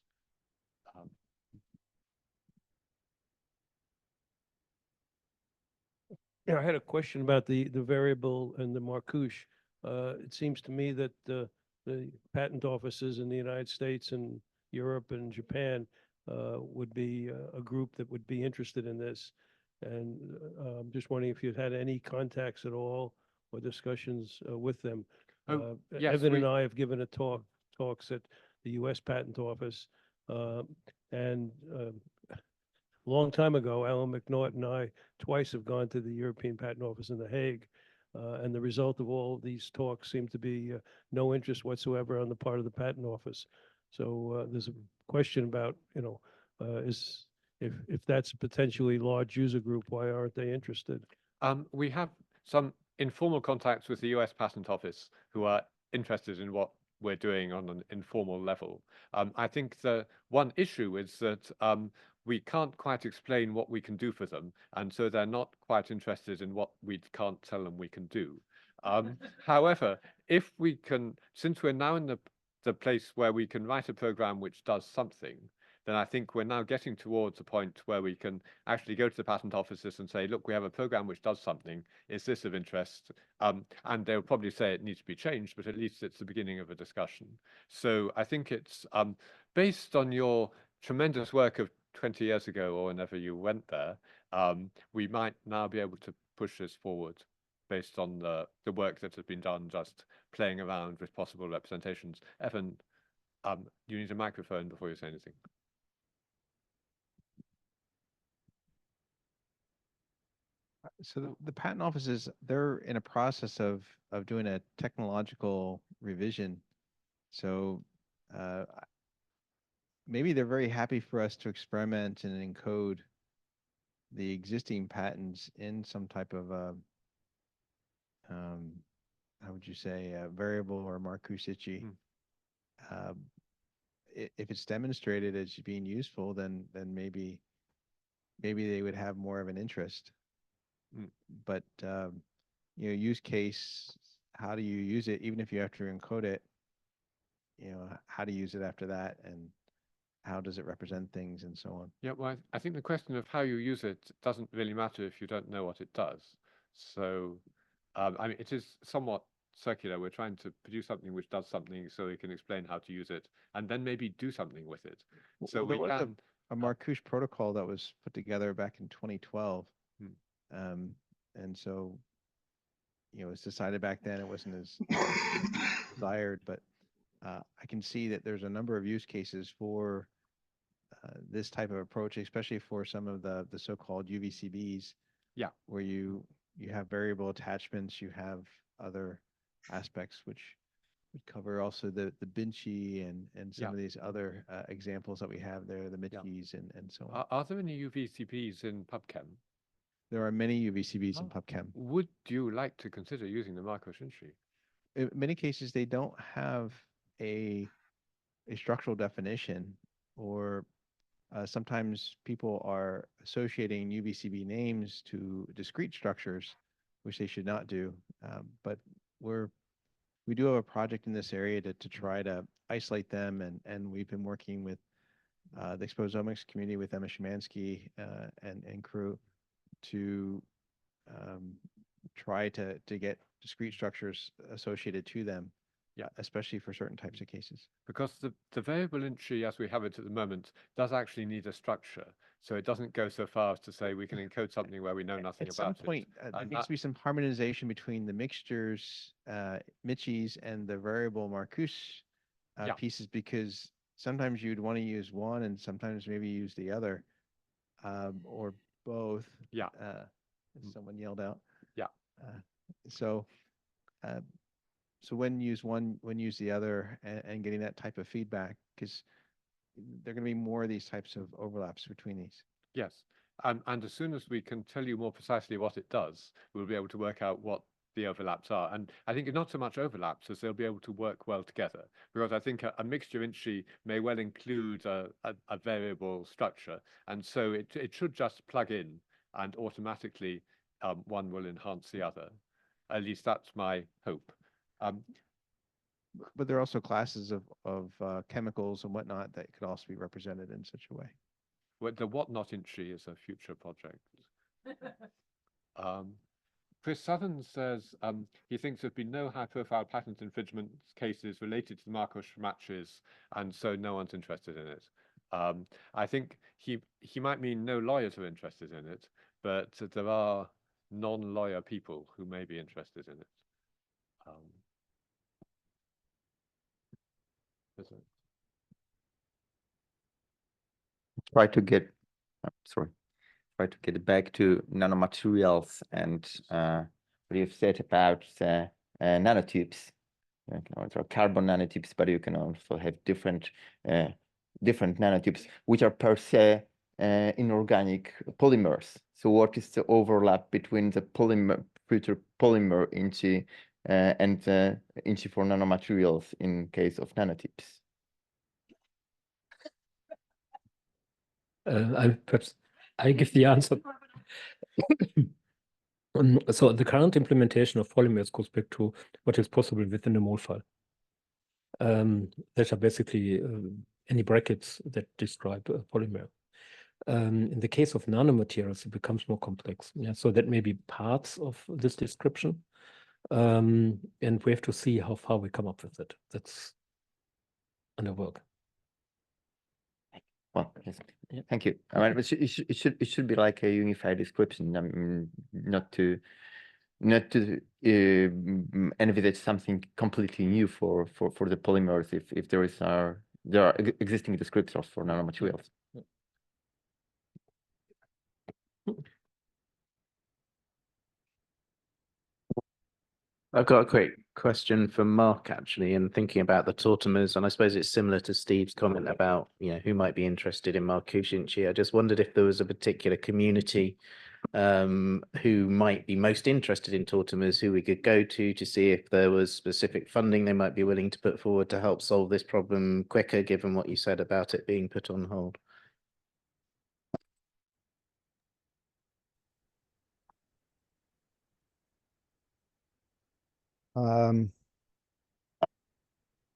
Yeah, I had a question about the variable and the marcouche. It seems to me that the patent offices in the United States and Europe and Japan would be a group that would be interested in this. And I'm just wondering if you'd had any contacts at all or discussions with them. Yes, Evan and I have given talks at the U.S. Patent Office, and a long time ago, Alan McNaught and I twice have gone to the European Patent Office in The Hague, and the result of all these talks seemed to be no interest whatsoever on the part of the Patent Office. So there's a question about, if that's a potentially large user group, why aren't they interested? We have some informal contacts with the US Patent Office who are interested in what we're doing on an informal level. I think the one issue is that we can't quite explain what we can do for them, and so they're not quite interested in what we can't tell them we can do. However, if we can, since we're now in the place where we can write a program which does something, then I think we're now getting towards a point where we can actually go to the patent offices and say, look, we have a program which does something. Is this of interest? And they'll probably say it needs to be changed, but at least it's the beginning of a discussion. So I think it's based on your tremendous work of 20 years ago or whenever you went there, we might now be able to push this forward based on the work that has been done, just playing around with possible representations. Evan, You need a microphone before you say anything. So the patent offices, they're in a process of doing a technological revision. So maybe they're very happy for us to experiment and encode the existing patents in some type of how would you say, a variable or Marcuse InChI. If it's demonstrated as being useful, then maybe they would have more of an interest. But you know, use case, how do you use it? Even if you have to encode it, you know, how to use it after that, and how does it represent things, and so on. Yeah, well, I think the question of how you use it doesn't really matter if you don't know what it does. So, I mean, it is somewhat circular. We're trying to produce something which does something so we can explain how to use it, and then maybe do something with it. So Well, we there was can a Marcuse protocol that was put together back in 2012. And so, you know, it's decided back then it wasn't as desired, but I can see that there's a number of use cases for this type of approach, especially for some of the so-called UVCBs. Yeah. Where you have variable attachments, you have other aspects which would cover also the InChI and some of these other examples that we have there, the MITIs and so on. Are there any UVCPs in PubChem? There are many UVCBs in PubChem. Would you like to consider using the Marcuse InChI? In many cases, they don't have a structural definition, or sometimes people are associating UVCB names to discrete structures, which they should not do. But we do have a project in this area to try to isolate them, and we've been working with the exposomics community with Emma Szymanski and crew to try to get discrete structures associated to them. Yeah, especially for certain types of cases. Because the variable InChI as we have it at the moment does actually need a structure. So it doesn't go so far as to say we can encode something where we know nothing about it. At some point, there needs to be some harmonization between the mixtures, MITIs, and the variable Marcuse pieces, because sometimes you'd want to use one and sometimes maybe use the other, or both. Yeah. Someone yelled out. Yeah. So when use one, when use the other, and getting that type of feedback, because there are going to be more of these types of overlaps between these. Yes. And as soon as we can tell you more precisely what it does, we'll be able to work out what the overlaps are. And I think not so much overlaps as they'll be able to work well together, because I think a mixture InChI may well include a variable structure. And so it should just plug in and automatically one will enhance the other. At least that's my hope. But there are also classes of chemicals and whatnot that could also be represented in such a way. Well, the whatnot InChI is a future project. Chris Southern says he thinks there's been no high-profile patent infringement cases related to the Marcuse matches, and so no one's interested in it. I think he might mean no lawyers are interested in it, but there are non-lawyer people who may be interested in it. Try to get back to nanomaterials and what you've said about nanotubes. You can also have carbon nanotubes, but you can also have different nanotubes, which are per se inorganic polymers. So what is the overlap between the future polymer InChI and the InChI for nanomaterials in case of nanotubes? I give the answer. So the current implementation of polymers goes back to what is possible within a mole file. That are basically any brackets that describe a polymer. In the case of nanomaterials, it becomes more complex. Yeah, so that may be parts of this description. And we have to see how far we come up with it. That's under work. Well, yes. Yeah. Thank you. I mean, it should be like a unified description. I mean, not to envisage something completely new for the polymers. If there is there are existing descriptors for nanomaterials. I've got a quick question for Mark, actually, and thinking about the tautomers, and I suppose it's similar to Steve's comment about, who might be interested in Marcouche InChI. I just wondered if there was a particular community who might be most interested in tautomers, who we could go to see if there was specific funding they might be willing to put forward to help solve this problem quicker, given what you said about it being put on hold.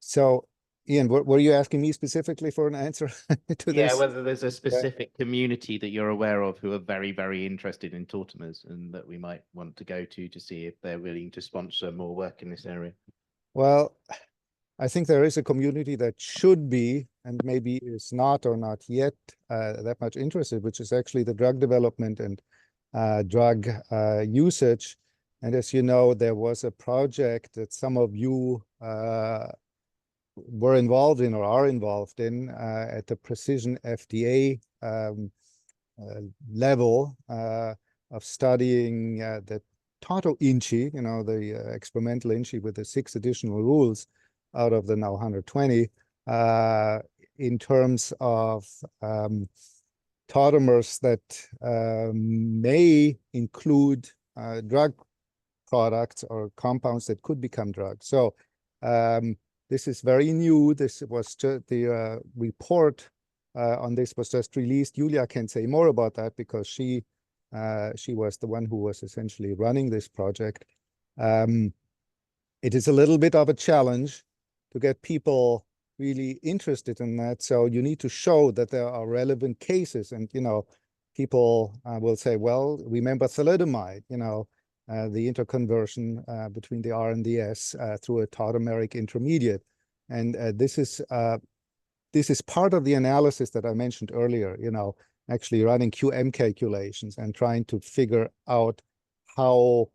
So, Ian, were you asking me specifically for an answer to Yeah, this? whether there's a specific community that you're aware of who are very, very interested in tautomers and that we might want to go to see if they're willing to sponsor more work in this area. Well, I think there is a community that should be, and maybe is not or not yet that much interested, which is actually the drug development and drug usage. And as you know, there was a project that some of you were involved in or are involved in at the precision FDA level of studying the total InChI, the experimental InChI with the 6 additional rules out of the now 120, in terms of tautomers that may include drug products or compounds that could become drugs. So this is very new. This was just the report on this was just released. Julia can say more about that because she was the one who was essentially running this project. It is a little bit of a challenge to get people really interested in that. So you need to show that there are relevant cases, and people will say, well, remember thalidomide, the interconversion between the R and the S through a tautomeric intermediate. And this is part of the analysis that I mentioned earlier, actually running QM calculations and trying to figure out how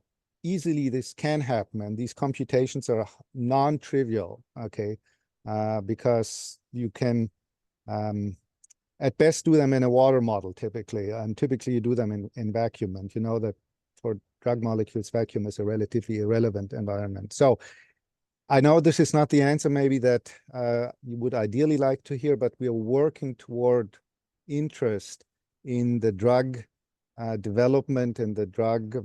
easily this can happen. And these computations are non-trivial, okay, because you can at best do them in a water model typically, and typically you do them in vacuum. And you know that for drug molecules, vacuum is a relatively irrelevant environment. So I know this is not the answer maybe that you would ideally like to hear, but we are working toward interest in the drug development and the drug,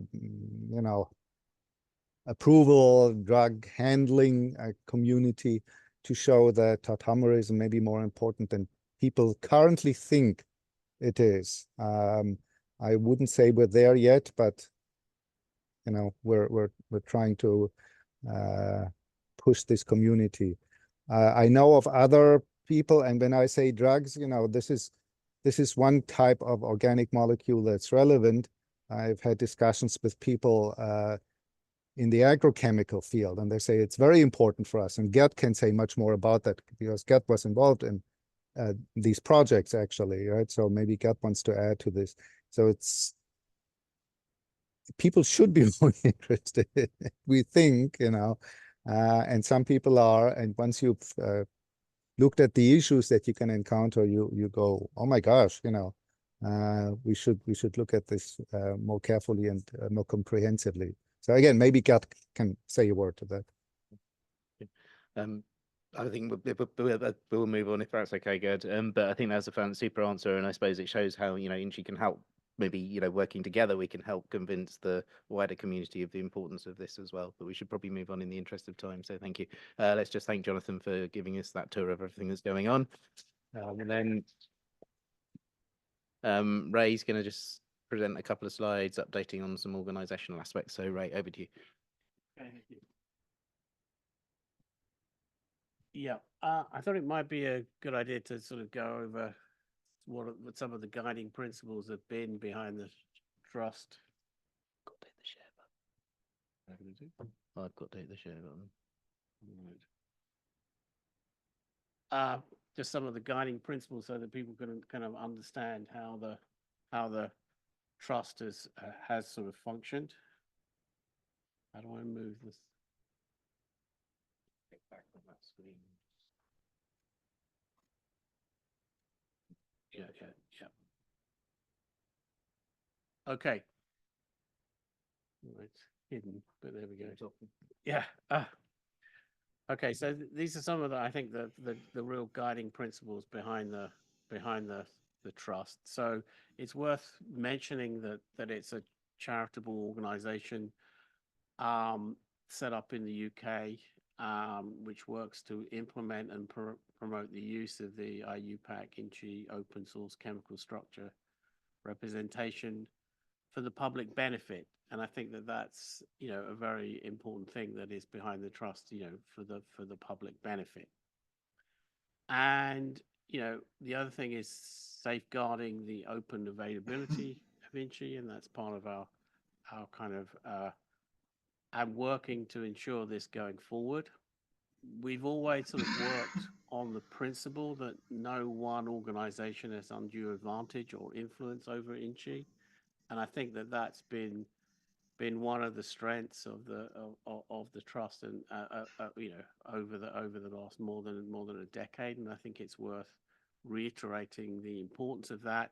approval, drug handling community to show that tautomerism may be more important than people currently think it is. I wouldn't say we're there yet, but we're trying to push this community. I know of other people, and when I say drugs, this is one type of organic molecule that's relevant. I've had discussions with people in the agrochemical field, and they say it's very important for us. And Gerd can say much more about that because Gerd was involved in these projects actually, right? So maybe Gerd wants to add to this. So people should be more interested, we think, and some people are. And once you've looked at the issues that you can encounter, you go, oh my gosh, we should look at this more carefully and more comprehensively. So again, maybe Gerd can say a word to that. I think we'll move on if that's okay, Gerd. But I think that's a super answer, and I suppose it shows how InChI can help. Maybe working together, we can help convince the wider community of the importance of this as well. But we should probably move on in the interest of time. So thank you. Let's just thank Jonathan for giving us that tour of everything that's going on, and then Ray's going to just present a couple of slides updating on some organisational aspects. So Ray, over to you. Okay, thank you. Yeah, I thought it might be a good idea to sort of go over what some of the guiding principles have been behind the trust. Got to hit the share button. I've got to hit the share button. Right. Just some of the guiding principles so that people can kind of understand how the trust has sort of functioned. How do I move this? Back on that screen. Yeah. Okay. It's hidden, but there we go. Yeah. Okay, so these are some of the, I think, the real guiding principles behind the trust. So it's worth mentioning that it's a charitable organization set up in the UK, which works to implement and promote the use of the IUPAC InChI open source chemical structure representation for the public benefit. And I think that that's, a very important thing that is behind the trust, for the public benefit. And, the other thing is safeguarding the open availability of InChI, and that's part of our kind of, and working to ensure this going forward. We've always sort of worked on the principle that no one organization has undue advantage or influence over InChI. And I think that that's been one of the strengths of the trust, and over the last more than a decade. And I think it's worth reiterating the importance of that.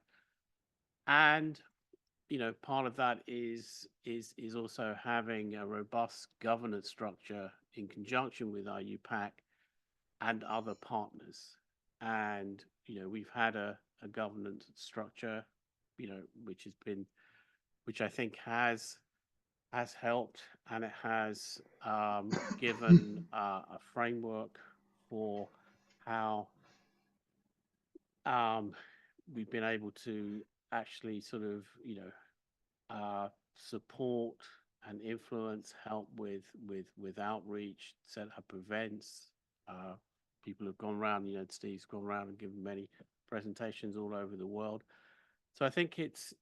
And part of that is also having a robust governance structure in conjunction with IUPAC and other partners. And we've had a governance structure, which I think has helped, and it has given a framework for how we've been able to actually sort of support and influence, help with outreach, set up events. People have gone around, Steve's gone around and given many presentations all over the world. So I think it's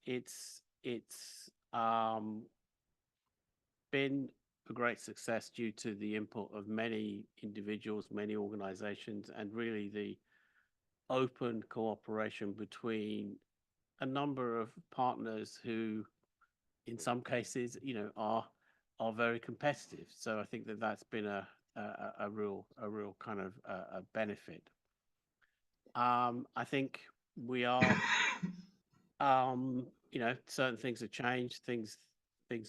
been a great success due to the input of many individuals, many organizations, and really the open cooperation between a number of partners who, in some cases, are very competitive. So I think that that's been a real kind of a benefit. I think we are, certain things have changed, things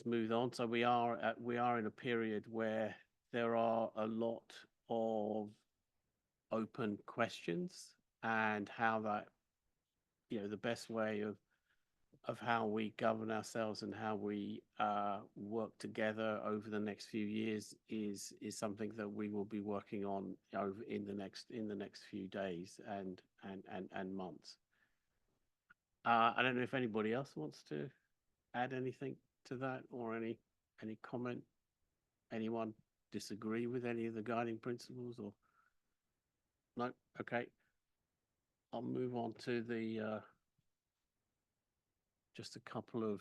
moved on. So we are in a period where there are a lot of open questions, and how that, the best way of how we govern ourselves and how we work together over the next few years is something that we will be working on over in the next few days and months. I don't know if anybody else wants to add anything to that, or any comment. Anyone disagree with any of the guiding principles, or no? Okay, I'll move on to the just a couple of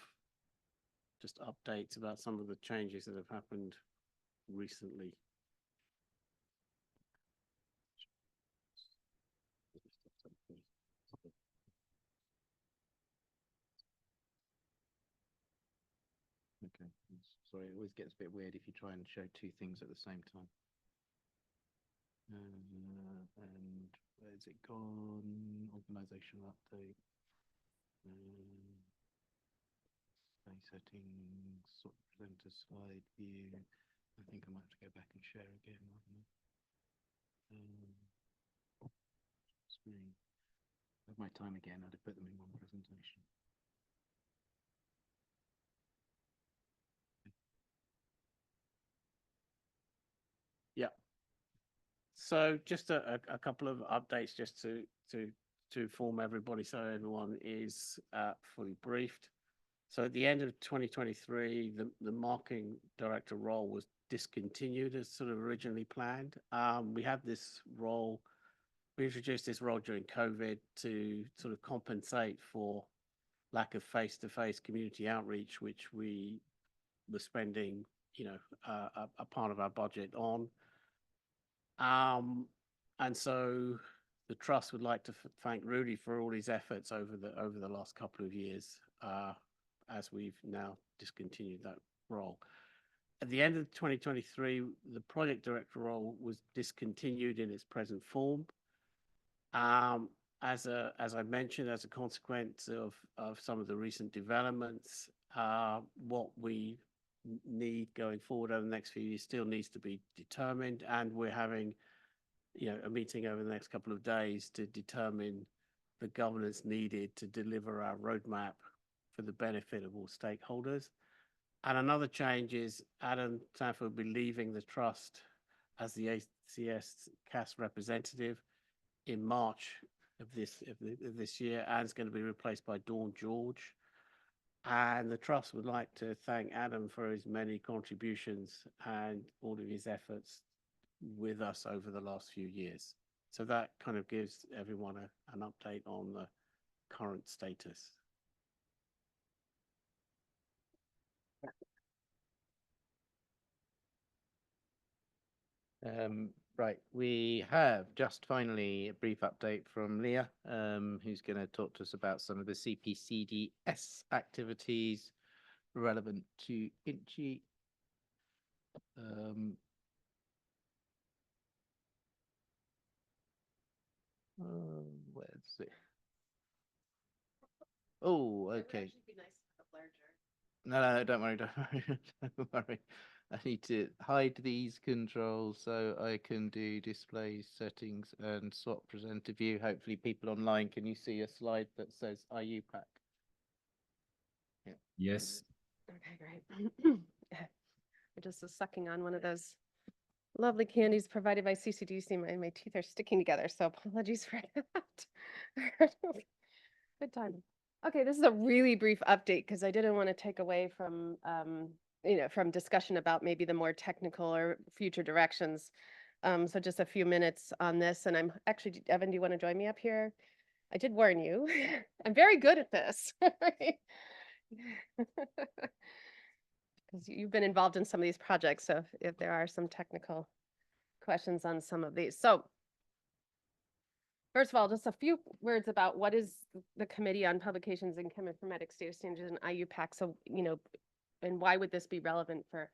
updates about some of the changes that have happened recently. Okay, sorry, it always gets a bit weird if you try and show two things at the same time. And where's it gone? Organisational update. Settings, sort of presenter slide view. I think I might have to go back and share again. Screen. I have my time again. I'd have put them in one presentation. Yeah. So just a couple of updates, just to inform everybody, so everyone is fully briefed. So at the end of 2023, the marketing director role was discontinued as sort of originally planned. We had this role, we introduced this role during COVID to sort of compensate for lack of face-to-face community outreach, which we were spending, a part of our budget on. And so the trust would like to thank Rudy for all his efforts over the last couple of years, as we've now discontinued that role. At the end of 2023, the project director role was discontinued in its present form. as I mentioned, as a consequence of some of the recent developments, what we need going forward over the next few years still needs to be determined, and we're having, a meeting over the next couple of days to determine the governance needed to deliver our roadmap for the benefit of all stakeholders. And another change is Adam Sanford will be leaving the trust as the ACS CAS representative in March of this year, and is going to be replaced by Dawn George. And the trust would like to thank Adam for his many contributions and all of his efforts with us over the last few years. So that kind of gives everyone an update on the current status. Right, we have just finally a brief update from Leah, who's going to talk to us about some of the CPCDS activities relevant to InChI. Where's it? Oh, okay. No, don't worry, don't worry, don't worry. I need to hide these controls so I can do display settings and swap presenter view. Hopefully people online, can you see a slide that says IUPAC? Yeah. Yes. Okay, great. I just was sucking on one of those lovely candies provided by CCDC. My teeth are sticking together, so apologies for that. Good time. Okay, this is a really brief update because I didn't want to take away from from discussion about maybe the more technical or future directions. So just a few minutes on this, and I'm actually, Evan, do you want to join me up here? I did warn you. I'm very good at this. Because you've been involved in some of these projects, so if there are some technical questions on some of these. So first of all, just a few words about what is the Committee on Publications in Cheminformatics Data Standards and IUPAC. So, and why would this be relevant for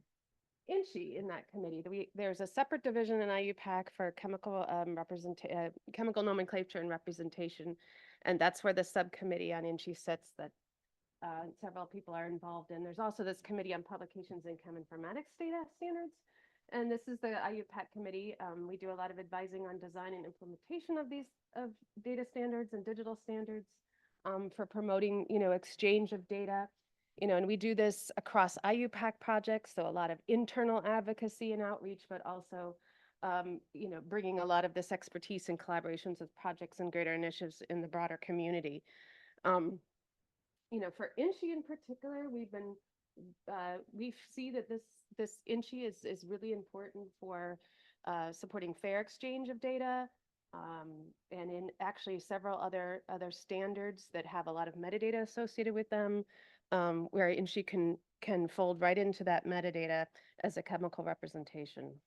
InChI in that committee? There's a separate division in IUPAC for chemical chemical nomenclature and representation, and that's where the subcommittee on InChI sits that several people are involved in. There's also this Committee on Publications in Cheminformatics Data Standards, and this is the IUPAC committee. We do a lot of advising on design and implementation of these data standards and digital standards for promoting, exchange of data. And we do this across IUPAC projects, so a lot of internal advocacy and outreach, but also, bringing a lot of this expertise and collaborations with projects and greater initiatives in the broader community. For InChI in particular, we see that this InChI is really important for supporting fair exchange of data, and in actually several other standards that have a lot of metadata associated with them, where InChI can fold right into that metadata as a chemical representation.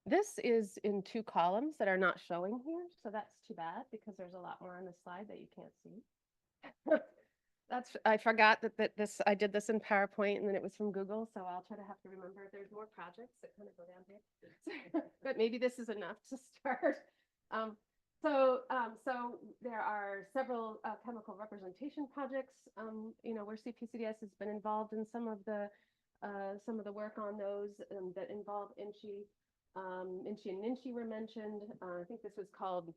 This is in 2 columns that are not showing here, so that's too bad because there's a lot more on the slide that you can't see. I forgot that I did this in PowerPoint and then it was from Google, so I'll try to have to remember there's more projects that kind of go down here. But maybe this is enough to start. So there are several chemical representation projects, where CPCDS has been involved in some of the work on those that involve InChI. InChI and NINCHI were mentioned. I think this was called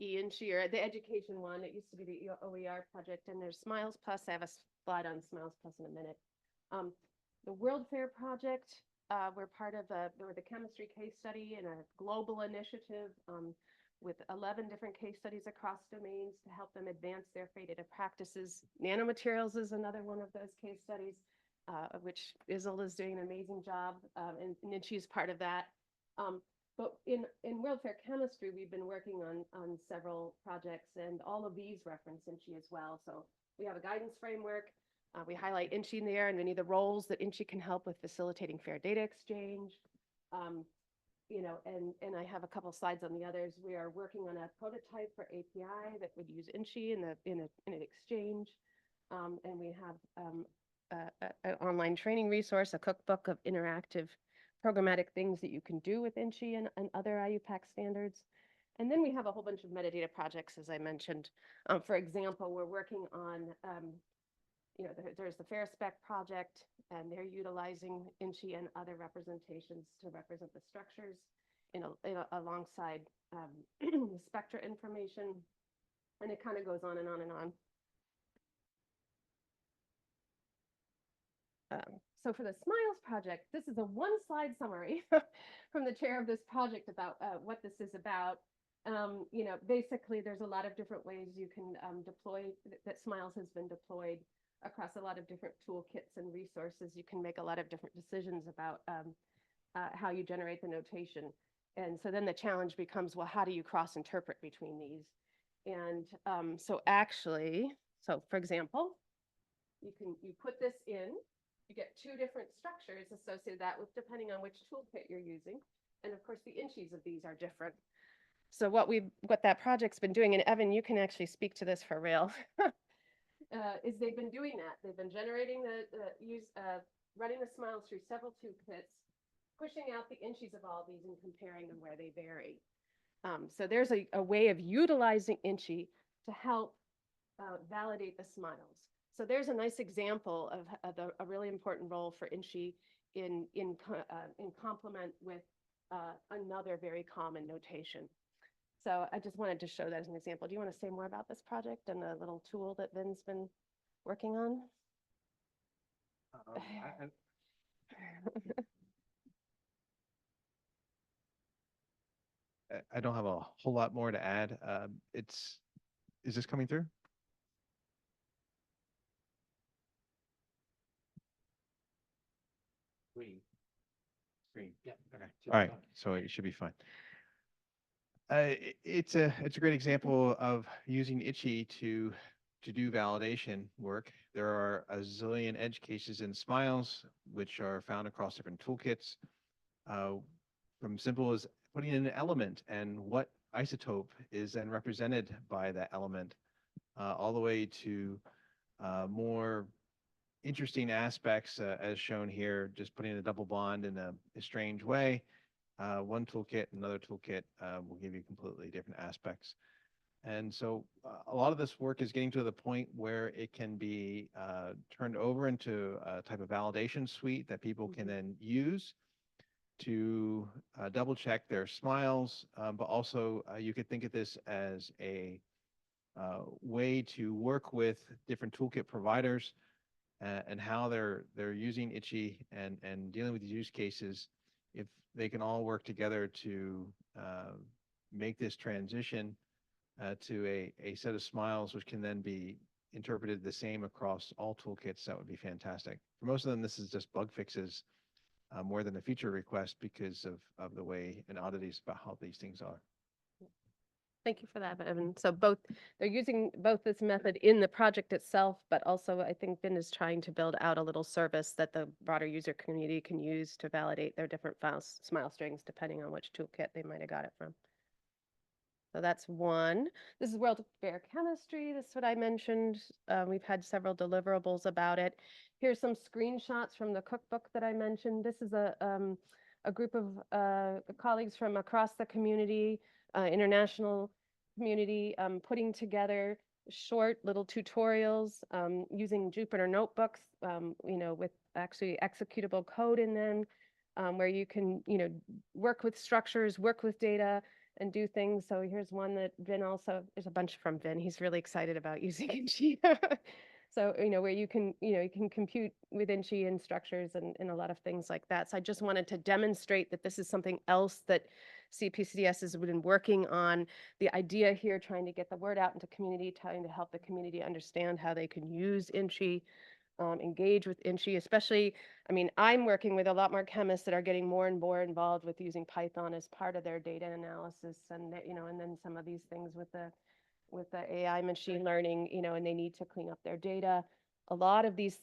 InChI, or the education one. It used to be the OER project, and there's Smiles Plus. I have a slide on Smiles Plus in a minute. The World Fair project, we're part of the chemistry case study and a global initiative with 11 different case studies across domains to help them advance their fair data practices. Nanomaterials is another one of those case studies, which Isil is doing an amazing job, and NINCHI is part of that. But in World Fair Chemistry, we've been working on several projects, and all of these reference InChI as well. So we have a guidance framework. We highlight InChI in there and any of the roles that InChI can help with facilitating fair data exchange. And I have a couple slides on the others. We are working on a prototype for API that would use InChI in an exchange. And we have an online training resource, a cookbook of interactive programmatic things that you can do with InChI and other IUPAC standards. And then we have a whole bunch of metadata projects, as I mentioned. For example, we're working on, there's the FairSpec project, and they're utilizing InChI and other representations to represent the structures alongside spectra information. And it kind of goes on and on and on. So for the SMILES project, this is a one-slide summary from the chair of this project about what this is about. Basically, there's a lot of different ways you can deploy, that SMILES has been deployed across a lot of different toolkits and resources. You can make a lot of different decisions about how you generate the notation. And so then the challenge becomes, well, how do you cross-interpret between these? And so for example, you put this in, you get two different structures associated with that depending on which toolkit you're using. And of course, the InChIs of these are different. So what that project's been doing, and Evan, you can actually speak to this for real, is they've been doing that. They've been generating running the SMILES through several toolkits, pushing out the InChIs of all these and comparing them where they vary. So there's a way of utilizing InChI to help validate the SMILES. So there's a nice example of a really important role for InChI in complement with another very common notation. So I just wanted to show that as an example. Do you want to say more about this project and the little tool that Vin's been working on? I don't have a whole lot more to add. Is this coming through? Green. Yeah. Okay. All right. So it should be fine. It's a great example of using InChI to do validation work. There are a zillion edge cases in SMILES, which are found across different toolkits, from simple as putting in an element and what isotope is then represented by that element, all the way to more interesting aspects, as shown here, just putting a double bond in a strange way. One toolkit, another toolkit will give you completely different aspects. And so a lot of this work is getting to the point where it can be turned over into a type of validation suite that people can then use to double check their SMILES, but also you could think of this as a way to work with different toolkit providers and how they're using InChI and dealing with these use cases, if they can all work together to make this transition to a set of SMILES, which can then be interpreted the same across all toolkits. That would be fantastic. For most of them, this is just bug fixes more than a feature request because of the way and oddities about how these things are. Thank you for that, Evan. So they're using both this method in the project itself, but also I think Vin is trying to build out a little service that the broader user community can use to validate their different SMILES strings depending on which toolkit they might have got it from. So that's one. This is World Fair Chemistry. This is what I mentioned. We've had several deliverables about it. Here's some screenshots from the cookbook that I mentioned. This is a group of colleagues from across the community, international community, putting together short little tutorials using Jupyter notebooks, with actually executable code in them, where you can, work with structures, work with data, and do things. So here's one that Vin also, there's a bunch from Vin. He's really excited about using InChI. So, where you can compute with InChI and structures and a lot of things like that. So I just wanted to demonstrate that this is something else that CPCDS has been working on. The idea here, trying to get the word out into community, trying to help the community understand how they can use InChI, engage with InChI, especially, I'm working with a lot more chemists that are getting more and more involved with using Python as part of their data analysis, and and then some of these things with the AI machine learning, and they need to clean up their data. A lot of these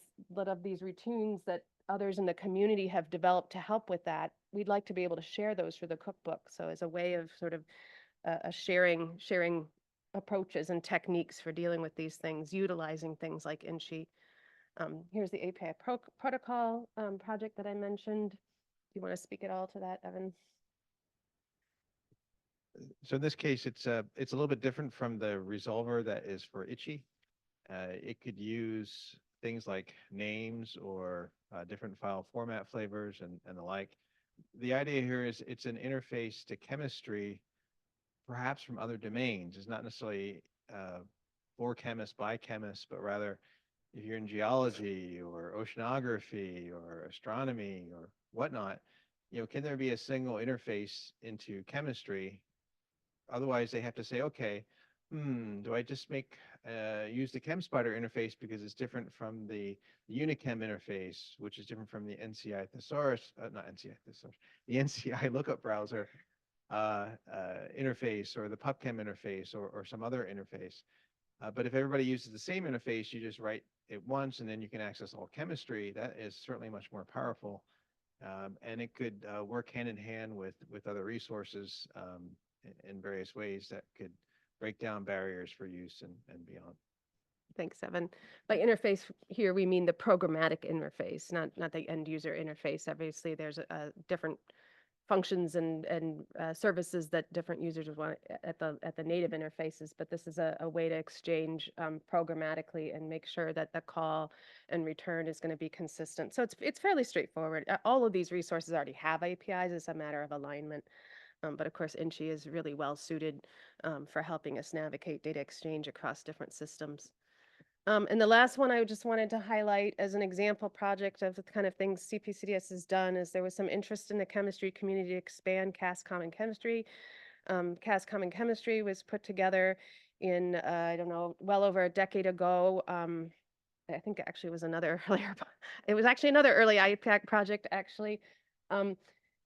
routines that others in the community have developed to help with that, we'd like to be able to share those for the cookbook. So as a way of sort of sharing approaches and techniques for dealing with these things, utilizing things like InChI. Here's the API protocol project that I mentioned. Do you want to speak at all to that, Evan? So in this case, it's a little bit different from the resolver that is for InChI. It could use things like names or different file format flavors and the like. The idea here is it's an interface to chemistry, perhaps from other domains. It's not necessarily for chemists by chemists, but rather if you're in geology or oceanography or astronomy or whatnot, can there be a single interface into chemistry? Otherwise, they have to say, okay, do I just use the ChemSpider interface because it's different from the Unichem interface, which is different from the NCI thesaurus, not NCI thesaurus, the NCI lookup browser interface, or the PubChem interface, or some other interface. But if everybody uses the same interface, you just write it once and then you can access all chemistry. That is certainly much more powerful. And it could work hand in hand with other resources in various ways that could break down barriers for use and beyond. Thanks, Evan. By interface here, we mean the programmatic interface, not the end user interface. Obviously, there's different functions and services that different users want at the native interfaces, but this is a way to exchange programmatically and make sure that the call and return is going to be consistent. So it's fairly straightforward. All of these resources already have APIs. It's a matter of alignment. But of course, InChI is really well suited for helping us navigate data exchange across different systems. And the last one I just wanted to highlight as an example project of the kind of things CPCDS has done is there was some interest in the chemistry community to expand CAS Common Chemistry. CAS Common Chemistry was put together in, I don't know, well over a decade ago. I think actually it was another earlier, it was actually another early IUPAC project, actually.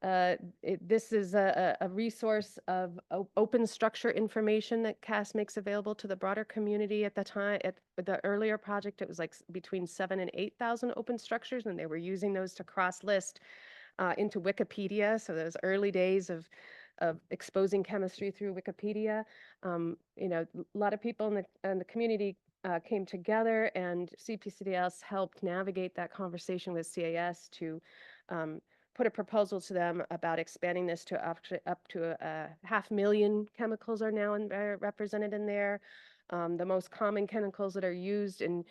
This is a resource of open structure information that CAS makes available to the broader community. At the time, at the earlier project, it was like between 7,000 and 8,000 open structures, and they were using those to cross-list into Wikipedia. So those early days of exposing chemistry through Wikipedia. A lot of people in the community came together, and CPCDS helped navigate that conversation with CAS to put a proposal to them about expanding this to up to 500,000 chemicals are now represented in there. The most common chemicals that are used in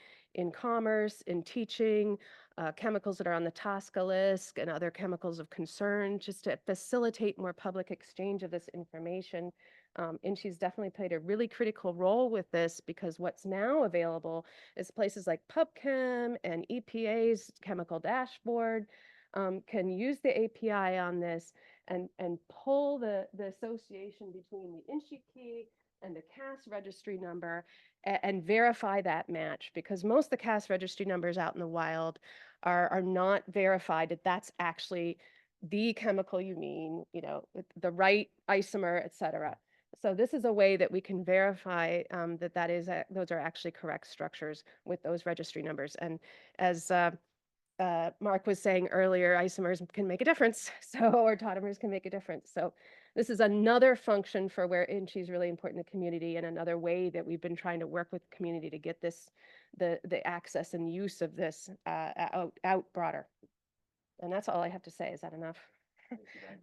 commerce, in teaching, chemicals that are on the TSCA list, and other chemicals of concern, just to facilitate more public exchange of this information. InChI's definitely played a really critical role with this, because what's now available is places like PubChem and EPA's chemical dashboard can use the API on this and pull the association between the InChI key and the CAS registry number and verify that match, because most of the CAS registry numbers out in the wild are not verified that that's actually the chemical you mean, the right isomer, et cetera. So this is a way that we can verify that those are actually correct structures with those registry numbers. And as Mark was saying earlier, isomers can make a difference, or tautomers can make a difference. So this is another function for where InChI is really important in the community, and another way that we've been trying to work with the community to get this, the access and use of this out broader. And that's all I have to say. Is that enough?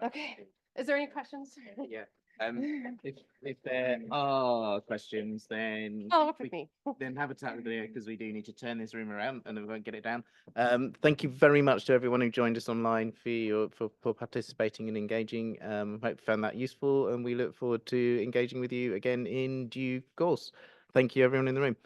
Okay. Is there any questions? Yeah. If there are questions, then look with me. Then have a chat with Leah, because we do need to turn this room around and we won't get it down. Thank you very much to everyone who joined us online for participating and engaging. Hope you found that useful, and we look forward to engaging with you again in due course. Thank you, everyone in the room.